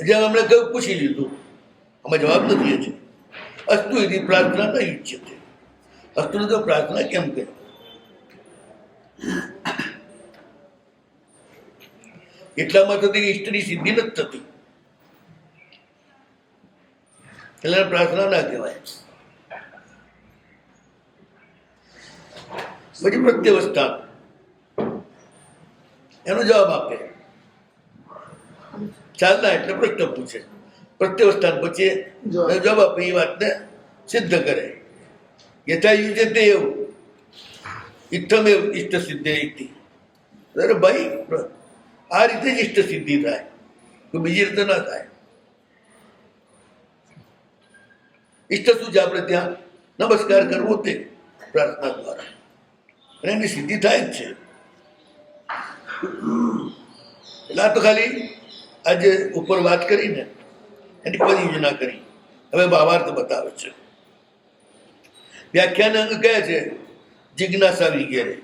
જેમ અમને કયું પૂછી લીધું, અમે જવાબ નથી છે. અસ્તુ એની પ્રાર્થના ન ઈચ્છતે. અસ્તુને તો પ્રાર્થના કેમ કરી? એટલામાં તો ઈષ્ટની સિદ્ધિ નથી થતી એટલે પ્રાર્થના ના કહેવાય. પછી પ્રત્યવસ્થા એનો જવાબ આપે ચાલના એટલે પ્રશ્ન પૂછે, પ્રત્યવસ્થાન પછી જવાબ આપે, એ વાતને સિદ્ધ કરે. યથા યુજે તે એવું ઇત્થમેવ ઇષ્ટ સિદ્ધે ઇતિ. અરે ભાઈ, આ રીતે જ ઇષ્ટ સિદ્ધિ થાય, તો બીજી રીતે ના થાય. ઇષ્ટ શું છે? આપણે ત્યાં નમસ્કાર કરવો, તે પ્રાર્થના દ્વારા, અને એની સિદ્ધિ થાય જ છે. એટલે આ તો ખાલી આજે ઉપર વાત કરીને એની પરિયોજના કરી. હવે ભાવાર્થ બતાવે છે. વ્યાખ્યાન અંગ કયા છે? જિજ્ઞાસા વગેરે.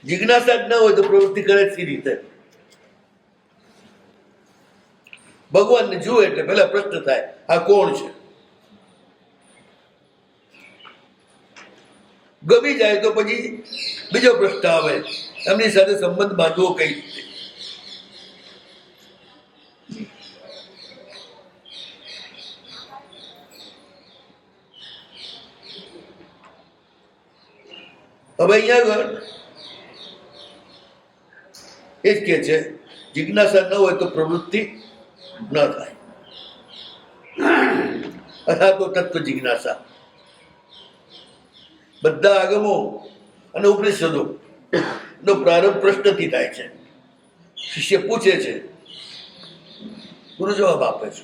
જિજ્ઞાસા જ ના હોય તો પ્રવૃત્તિ કરે સી રીતે? ભગવાનને જુએ એટલે પેલા પ્રશ્ન થાય, આ કોણ છે? ગમી જાય તો પછી બીજો પ્રશ્ન આવે, એમની સાથે સંબંધ બાંધવો કઈ રીતે? હવે અહીંયા આગળ એ જ કે છે, જિજ્ઞાસા ન હોય તો પ્રવૃત્તિ ન થાય. અથવા તો તત્વ જિજ્ઞાસા. બધા આગમો અને ઉપનિષદો નો પ્રારંભ પ્રશ્નથી થાય છે. શિષ્ય પૂછે છે, ગુરુ જવાબ આપે છે.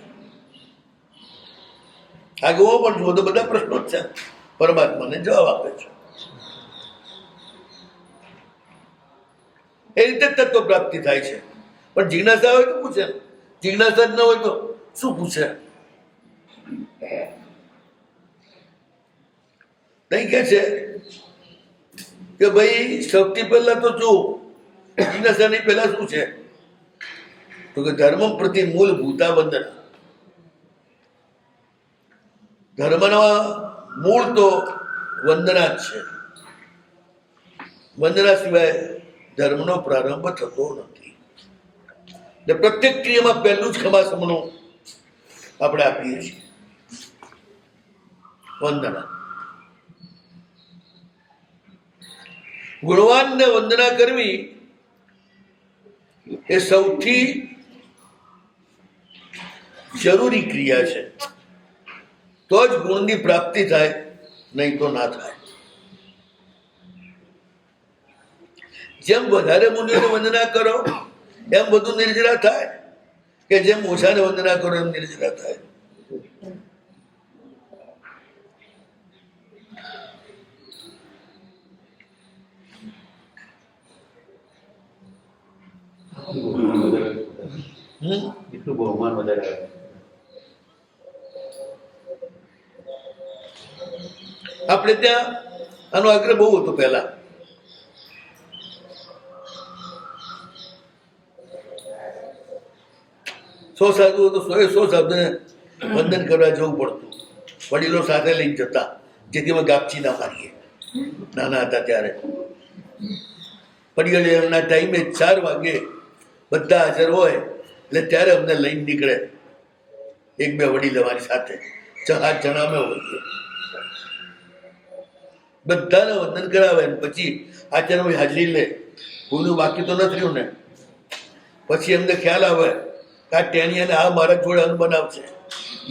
આગમો પણ જુઓ તો બધા પ્રશ્નો જ છે, પરમાત્માને જવાબ આપે છે. એ રીતે તત્વ પ્રાપ્તિ થાય છે. પણ જિજ્ઞાસા હોય તો પૂછે, જિજ્ઞાસા જ ન હોય તો શું પૂછે? નહીં કે છે કે ભાઈ સૌથી પહેલા તો જો જિજ્ઞાસાની પહેલા શું છે? તો કે ધર્મ પ્રતિ મૂળભૂતા વંદના. ધર્મના મૂળ તો વંદના જ છે. વંદના સિવાય ધર્મનો પ્રારંભ થતો નથી. એટલે પ્રત્યેક ક્રિયામાં પહેલું જ ખમાસમનું આપણે આપીએ છીએ, વંદના. ગુણવાનને વંદના કરવી એ સૌથી જરૂરી ક્રિયા છે. તો જ ગુણની પ્રાપ્તિ થાય, નહીં તો ના થાય. જેમ વધારે મુનિઓને વંદના કરો એમ બધું નિર્જરા થાય, કે જેમ ઓછાને વંદના કરો એમ નિર્જરા થાય? એટલું બહુમાન વધારે આપણે ત્યાં આનો આગ્રહ બહુ હતો પહેલા. સો સાધુ તો 100 સાધુને વંદન કરવા જવું પડતું. વડીલો સાથે લઈને જતા, જેથી અમે ગાપચી ના મારીએ. નાના હતા ત્યારે વડીલોના ટાઈમે 4 વાગે બધા હાજર હોય, એટલે ત્યારે અમને લઈને નીકળે 1-2 વડીલ અમારી સાથે. 7 જણા અમે હોઈએ. બધાને વંદન કરાવે, પછી આચાર્ય હાજરી લે. કોઈનું બાકી તો નથી રહ્યું ને. પછી એમને ખ્યાલ આવે કે આ ટેણિયાને આ મારા જોડે અન્ન બનાવશે.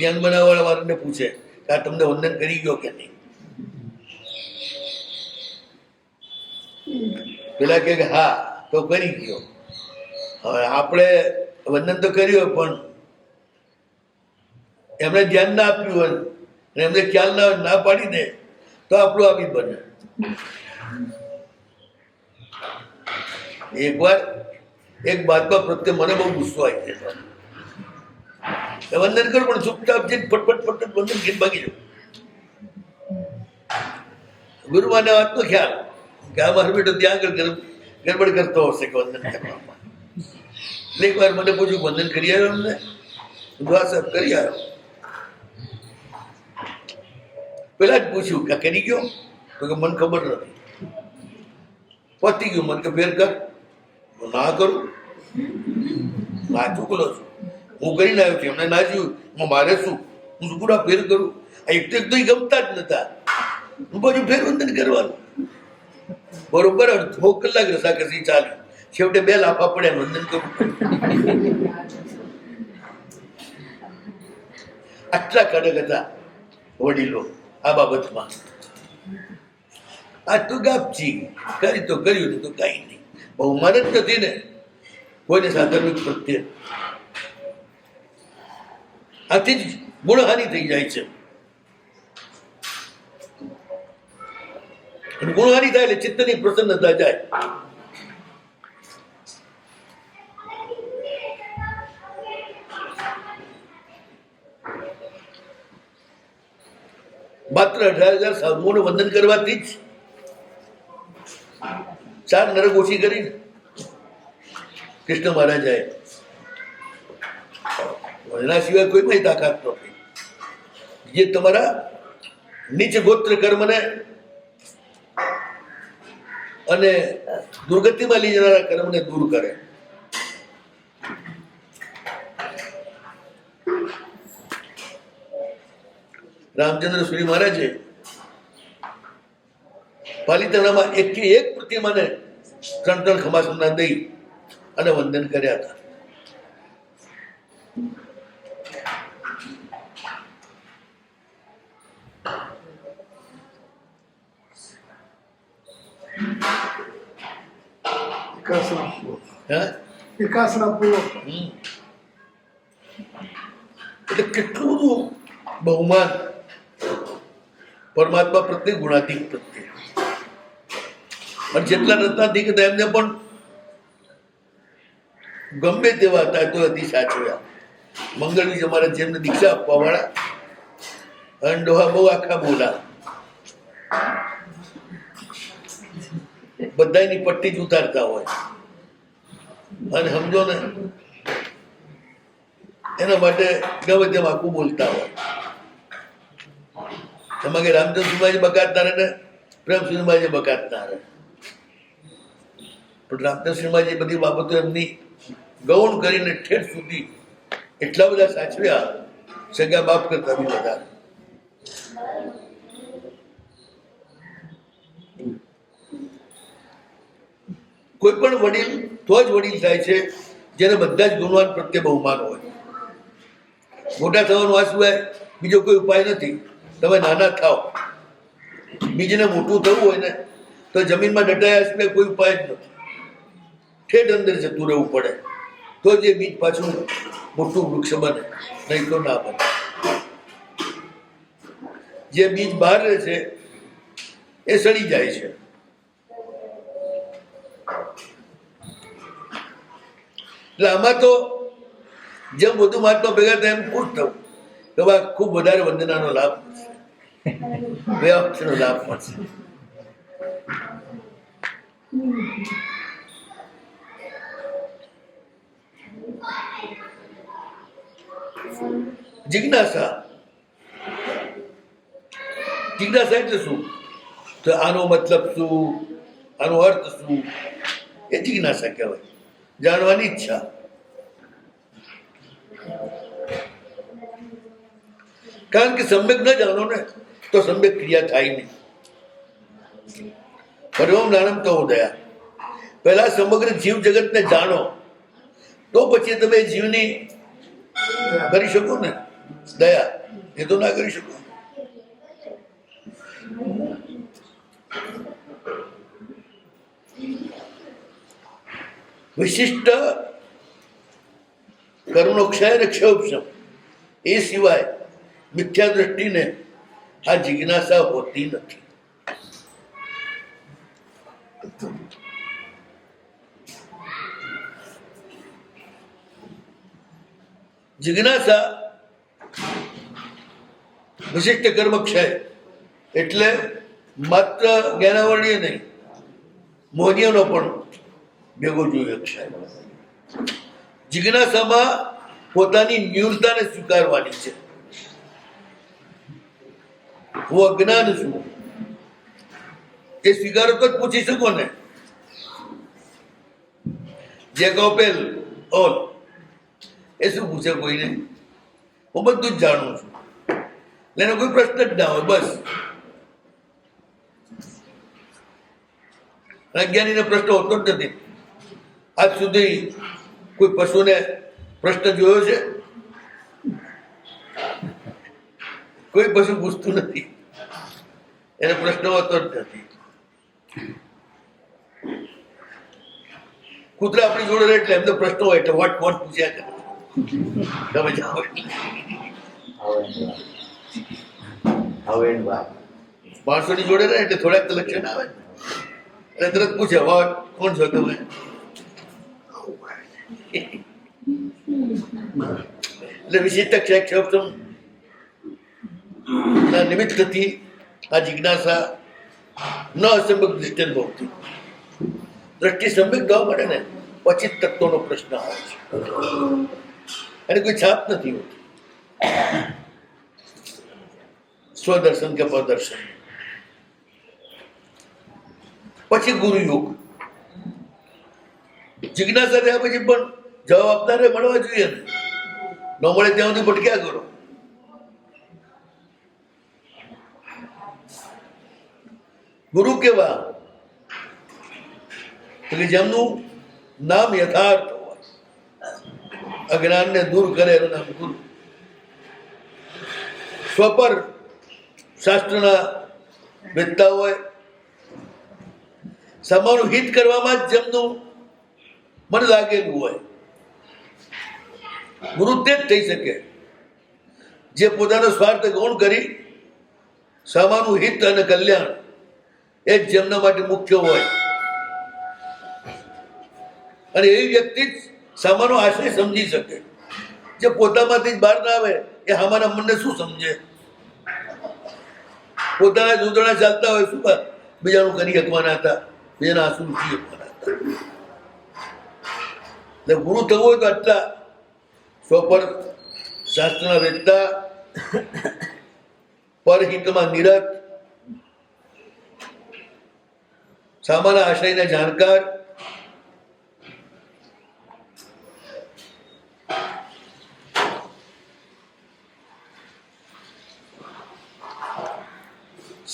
એ અન્ન બનાવવાળા વાળાને પૂછે કે આ તમને વંદન કરી ગયો કે નહીં? પેલા કે હા, તો કરી ગયો. હવે આપણે વંદન તો કર્યું, પણ એમણે ધ્યાન ના આપ્યું હોય અને એમને ખ્યાલ ના પાડી દે તો આપણું આવી બને. એકવાર એક બાદમાં પ્રત્યે મને બહુ ગુસ્સો આવી ગયો. વંદન કરું પણ ચૂપચાપ જઈને ફટફટ વંદન કરીને ભાગી જાઉં. ગુરુમાને વાતનો ખ્યાલ કે આ મારો બેટો ત્યાં આગળ ગડબડ કરતો હશે કે વંદન કરવામાં. એક વાર મને પૂછ્યું, વંદન કરી આવ્યો? અમને સાહેબ કરી આવ્યો. પેલા જ પૂછ્યું કે કરી ગયો? તો કે મને ખબર નથી. પતી ગયું. મને કે ફેર કર. ના કરું, ના ચૂકલો છું. હું કરીને આવ્યો છું, એમને ના જોયું. મારે શું? હું શું પૂરા ફેર કરું? એક તો ગમતા જ નતા. હું પાછું ફેર વંદન કરવાનું. બરોબર 1/2 કલાક રસાકસી ચાલી. છેવટે 2 લાફા પડ્યા, વંદન કરવું પડ્યું. આટલા કડક હતા વડીલો આ બાબતમાં. આ તો ગાપચી કરી તો કર્યું, નહીં તો કઈ નહીં. બહુમાન જ નથી ને કોઈને સાધર્મિક પ્રત્યે. આથી જ ગુણહાનિ થઈ જાય છે. અને ગુણહાનિ થાય એટલે ચિત્તની પ્રસન્નતા જાય. માત્ર 18,000 સાધુઓને વંદન કરવાથી જ 4 નરક ઓછી કરીને કૃષ્ણ મહારાજાએ. એના સિવાય કોઈમાં તાકાત નથી. જે તમારા નીચ ગોત્ર કર્મને અને દુર્ગતિમાં લઈ જનારા કર્મને દૂર કરે. રામચંદ્ર સુરી મહારાજે પાલિતાણામાં 1 પ્રતિમાને 3 ખમાસના દઈ અને વંદન કર્યા હતા. વિકાસના પૂર્વક એટલે કેટલું બધું બહુમાન પરમાત્મા પ્રત્યે, ગુણાતીત પ્રત્યે. અને જેટલા રત્નાતીત હતા એમને પણ ગમે તેવા હતા તો અતિ સાચવ્યા. મંગળવીજ અમારા જેમને દીક્ષા આપવા વાળા અને ડોહા બહુ આખા બોલા, બધાની પટ્ટી જ ઉતારતા હોય. અને સમજો ને એના માટે ગમે તેમ આખું બોલતા હોય. એમાં કે રામચંદ્ર સુમાજી બકાતના રહે ને પ્રેમ સુમાજી બકાતના રહે. પણ રામચંદ્ર સુમાજી બધી બાબતો એમની ગૌણ કરીને ઠેઠ સુધી એટલા બધા સાચવ્યા, સગા બાપ કરતા બી વધારે. કોઈ પણ વડીલ તો જ વડીલ થાય છે જેને બધા જ ગુણવાન પ્રત્યે બહુમાન હોય. મોટા થવાનું આ સિવાય બીજો કોઈ ઉપાય નથી. તમે નાના થાવ, બીજને મોટું થવું હોય ને તો જમીનમાં દટાયા સિવાય કોઈ ઉપાય જ નથી. ઠેઠ અંદર જતું રહેવું પડે તો જે બીજ પાછું મોટું વૃક્ષ બને, નહીં તો ના બને. જે બીજ બહાર રહે છે એ સડી જાય છે. એટલે આમાં તો જેમ વધુ મહાત્મા ભેગા થાય એમ ખુશ થવું કે ખૂબ વધારે વંદનાનો લાભ મળશે, વ્યવસ્થાનો લાભ મળશે. જિજ્ઞાસા. જિજ્ઞાસા એટલે શું? તો આનો મતલબ શું, આનો અર્થ શું, એ જિજ્ઞાસા કહેવાય. જાણવાની ઈચ્છા. કારણ કે સમ્યક ન જાણો ને તો સમ્યક ક્રિયા થાય નહીં. હરિઓમ નાનમ તો દયા. પહેલા સમગ્ર જીવ જગતને જાણો તો પછી તમે જીવની કરી શકો ને દયા. એ તો ના કરી શકો. વિશિષ્ટ કર્મનો ક્ષય અને ક્ષયોપશમ એ સિવાય મિથ્યા દ્રષ્ટિને આ જિજ્ઞાસા હોતી નથી. જિજ્ઞાસા વિશિષ્ટ કર્મ ક્ષય એટલે માત્ર જ્ઞાનાવરણીય નહીં, મોહનીયનો પણ ભેગો જોઈએ ક્ષય. જિજ્ઞાસામાં પોતાની ન્યૂનતાને સ્વીકારવાની છે. હું અજ્ઞાન છું એ સ્વીકારો તો જ પૂછી શકો ને. જે કપેલ ઓલ એ શું પૂછે કોઈને? હું બધું જ જાણું છું. એનો કોઈ પ્રશ્ન જ ના હોય. બસ અજ્ઞાનીને પ્રશ્ન હોતો જ નથી. આજ સુધી કોઈ પશુને પ્રશ્ન જોયો છે? કોઈ પશુ પૂછતું નથી, એને પ્રશ્ન હોતો જ નથી. કૂતરા આપણી જોડે રહે એટલે એમને પ્રશ્નો હોય એટલે વોટ વોટ પૂછ્યા કરે. તમે જાઓ માણસોની જોડે રહે એટલે થોડાક લક્ષણ આવે એટલે તરત પૂછે વોટ કોણ છો તમે? એટલે વિશિષ્ટ શબ્દ ના નિમિત્તથી આ જિજ્ઞાસા ન અસંભવ દૃષ્ટિ ભવતી. દ્રષ્ટિ સંભિક થવા મળે ને પછી તત્વનો પ્રશ્ન આવે છે, અને કોઈ છાપ નથી હોતી. સ્વદર્શન કે પ્રદર્શન પછી ગુરુ યોગ. જિજ્ઞાસા થયા પછી પણ જવાબ આપનારે મળવા જોઈએ ને. ન મળે ત્યાં સુધી ભટક્યા કરો. ગુરુ કેવા કે જેમનું નામ યથાર્થ હોય, અજ્ઞાનને દૂર કરે એનું નામ ગુરુ. સ્વપર શાસ્ત્રના વેદતા હોય, સમાનું હિત કરવામાં જ જેમનું મન લાગેલું હોય, ગુરુ તે જ થઈ શકે જે પોતાનો સ્વાર્થ ગૌણ કરી સમાનું હિત અને કલ્યાણ એ જ જેમના માટે મુખ્ય હોય. અને એવી વ્યક્તિ જ સામાનો આશય સમજી શકે. જે પોતામાંથી જ બહાર ના આવે એ આમાના મનને શું સમજે? પોતાના જોડણા ચાલતા હોય, શું બીજાનું કરી શકવાના હતા, બીજાના આંસુ લૂછી શકવાના હતા. એટલે ગુરુ થવું હોય તો આટલા સ્વપર શાસ્ત્રના વેદતા, પરહિતમાં નિરત, સામાના આશયને જાણકાર,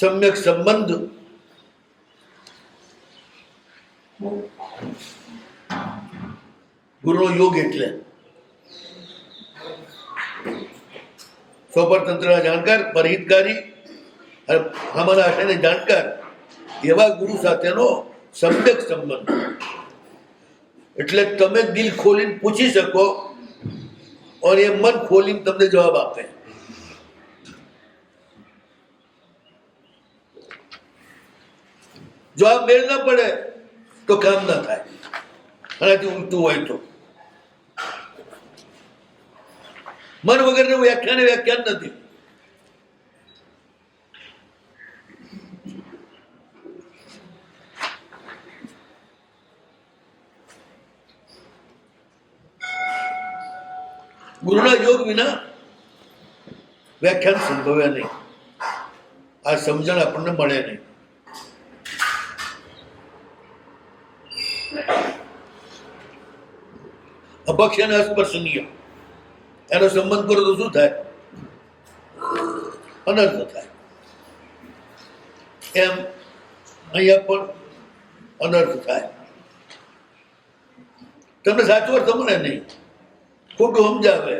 સમ્યક સંબંધ, ગુરુનો યોગ એટલે સ્વપરતંત્રના જાણકાર, પરહિતકારી અને આમાંના આશયને જાણકાર એવા ગુરુ સાથેનો સમ્યક સંબંધ. એટલે તમે દિલ ખોલીને પૂછી શકો અને એ મન ખોલીને તમને જવાબ આપે. જો આ મેળ ના પડે તો કામ ના થાય. આનાથી ઉલટું હોય તો મન વગરનું વ્યાખ્યાન નથી. ગુરુના યોગ વિના વ્યાખ્યાન સંભવે નહીં. આ સમજણ આપણને મળે નહીં. અપક્ષ અને અસ્પર્શનીય એનો સંબંધ કરો તો શું થાય? અનર્થ થાય. એમ અહીંયા પણ અનર્થ થાય. તમને સાચું અર્થ મળે નહીં, ખોટું સમજાવે.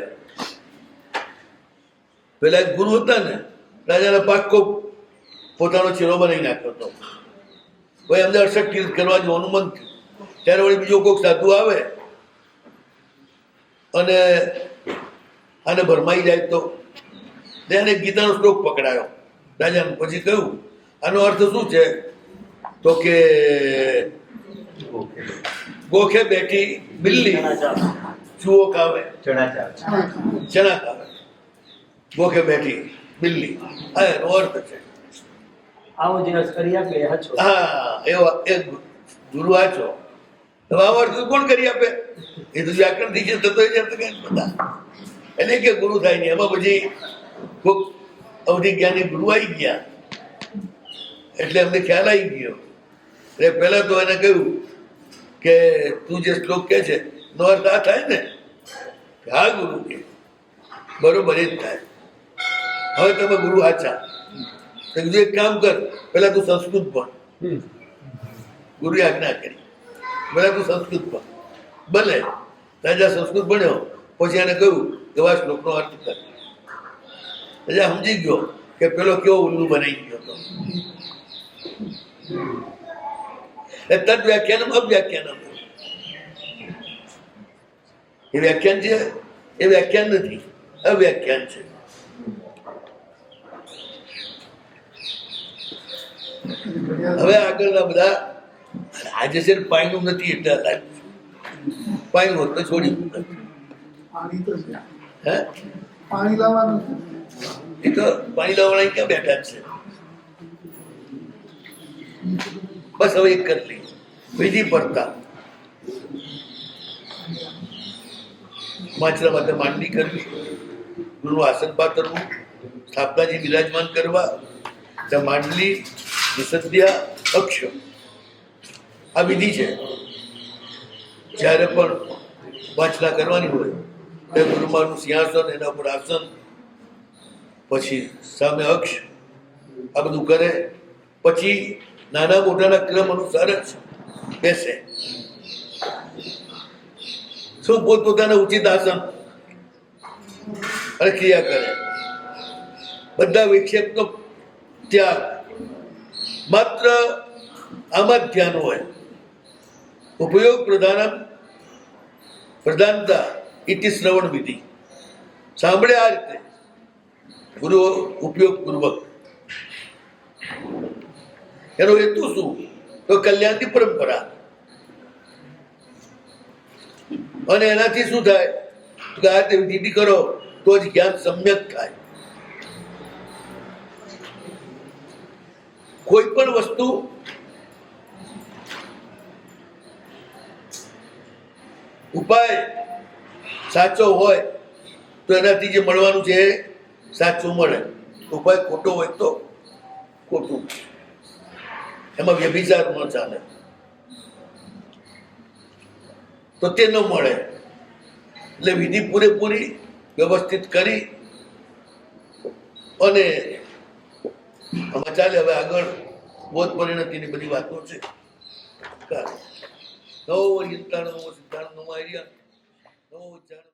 પેલા એક ગુરુ હતા ને, રાજાના પાકો પોતાનો ચેલો બનાવી નાખ્યો હતો. ભાઈ અમને 68 તીર્થ કરવા જવાનું મન થયું. ત્યારે વળી બીજો કોઈક સાધુ આવે અને આને ભરમાઈ જાય તો એને ગીતાનો શ્લોક પકડાયો રાજાને. પછી કહ્યું આનો અર્થ શું છે? તો કે ગોખે બેઠી બિલ્લી ચૂઓ ખાવે, ચણા ખાવે. ગોખે બેઠી બિલ્લી, હા એનો અર્થ છે. આવો જે અર્થ કરી આપે એ હાચો. હા એવો એક ગુરુ આચો. હવે આવો અર્થ કોણ કરી આપે? એ તો વ્યાકરણ થી છે થતો જ અર્થ કઈ બધા. એટલે કે ગુરુ થાય નહીં. એમાં પછી કોઈક અવધિ જ્ઞાની ગુરુ આવી ગયા એટલે અમને ખ્યાલ આવી ગયો. એટલે પહેલા તો એને કહ્યું કે તું જે શ્લોક કે છે નો અર્થ આ થાય ને? હા ગુરુ કે બરોબર એ જ થાય. હવે તમે ગુરુ આચા તો કીધું એક કામ કર, પેલા તું સંસ્કૃત ભણ. ગુરુએ આજ્ઞા કરી પેલા તું સંસ્કૃત ભણ. ભલે રાજા સંસ્કૃત ભણ્યો, પછી એને કહ્યું કે આ શ્લોકનો અર્થ કર. રાજા સમજી ગયો કે પેલો કેવો ઉલ્લુ બનાવી ગયો હતો. તદ વ્યાખ્યાનમ અવ્યાખ્યાનમ. એ વ્યાખ્યાન છે, એ વ્યાખ્યાન નથી, અવ્યાખ્યાન છે. હવે આગળના બધા આજે છે ને પાણીનું નથી એટલે લાગ્યું. પાણી હોત તો છોડી પાણી તો છે. હે પાણી લાવવાનું છે. એ તો પાણી લાવવાના ક્યાં બેઠા જ છે. બસ હવે એક કરી લઈ વિધિ પડતા માછલા માટે માંડવી કરવી, ગુરુનું આસન પાથરવું, સ્થાપનાજી બિરાજમાન કરવા, ત્યાં માંડલી વિસંધ્યા અક્ષ આ વિધિ છે. જ્યારે પણ વાંચના કરવાની હોય ત્યારે ગુરુમાનું સિંહાસન, એના ઉપર આસન, પછી સામે અક્ષ, આ બધું કરે. પછી નાના મોટાના ક્રમ અનુસાર જ બેસે. શું પોતપોતાના ઉચિત આસન અને ક્રિયા કરે. બધા વિક્ષેપનો ત્યાગ, માત્ર આમાં જ ધ્યાન હોય. ઉપયોગ પ્રધાનતા ઇતિ શ્રવણ વિધિ. સાંભળે આ રીતે ગુરુ ઉપયોગ પૂર્વક. એનો હેતુ શું? તો કલ્યાણની પરંપરા. અને એનાથી શું થાય કે આ રીતે વિધિ કરો તો જ જ્ઞાન સમ્યક થાય. કોઈ પણ વસ્તુ ઉપાય સાચો હોય તો એનાથી જે મળવાનું છે એ સાચું મળે. ઉપાય ખોટો હોય તો ખોટું. એમાં વ્યભિચાર ન ચાલે તો તે ન મળે. એટલે વિધિ પૂરેપૂરી વ્યવસ્થિત કરી અને આમાં ચાલે. હવે આગળ બોધ પરિણતિની બધી વાતો છે. નવો સિદ્ધાંત, નવો સિદ્ધાંત, નવો આઈડિયા, નવો વિચાર.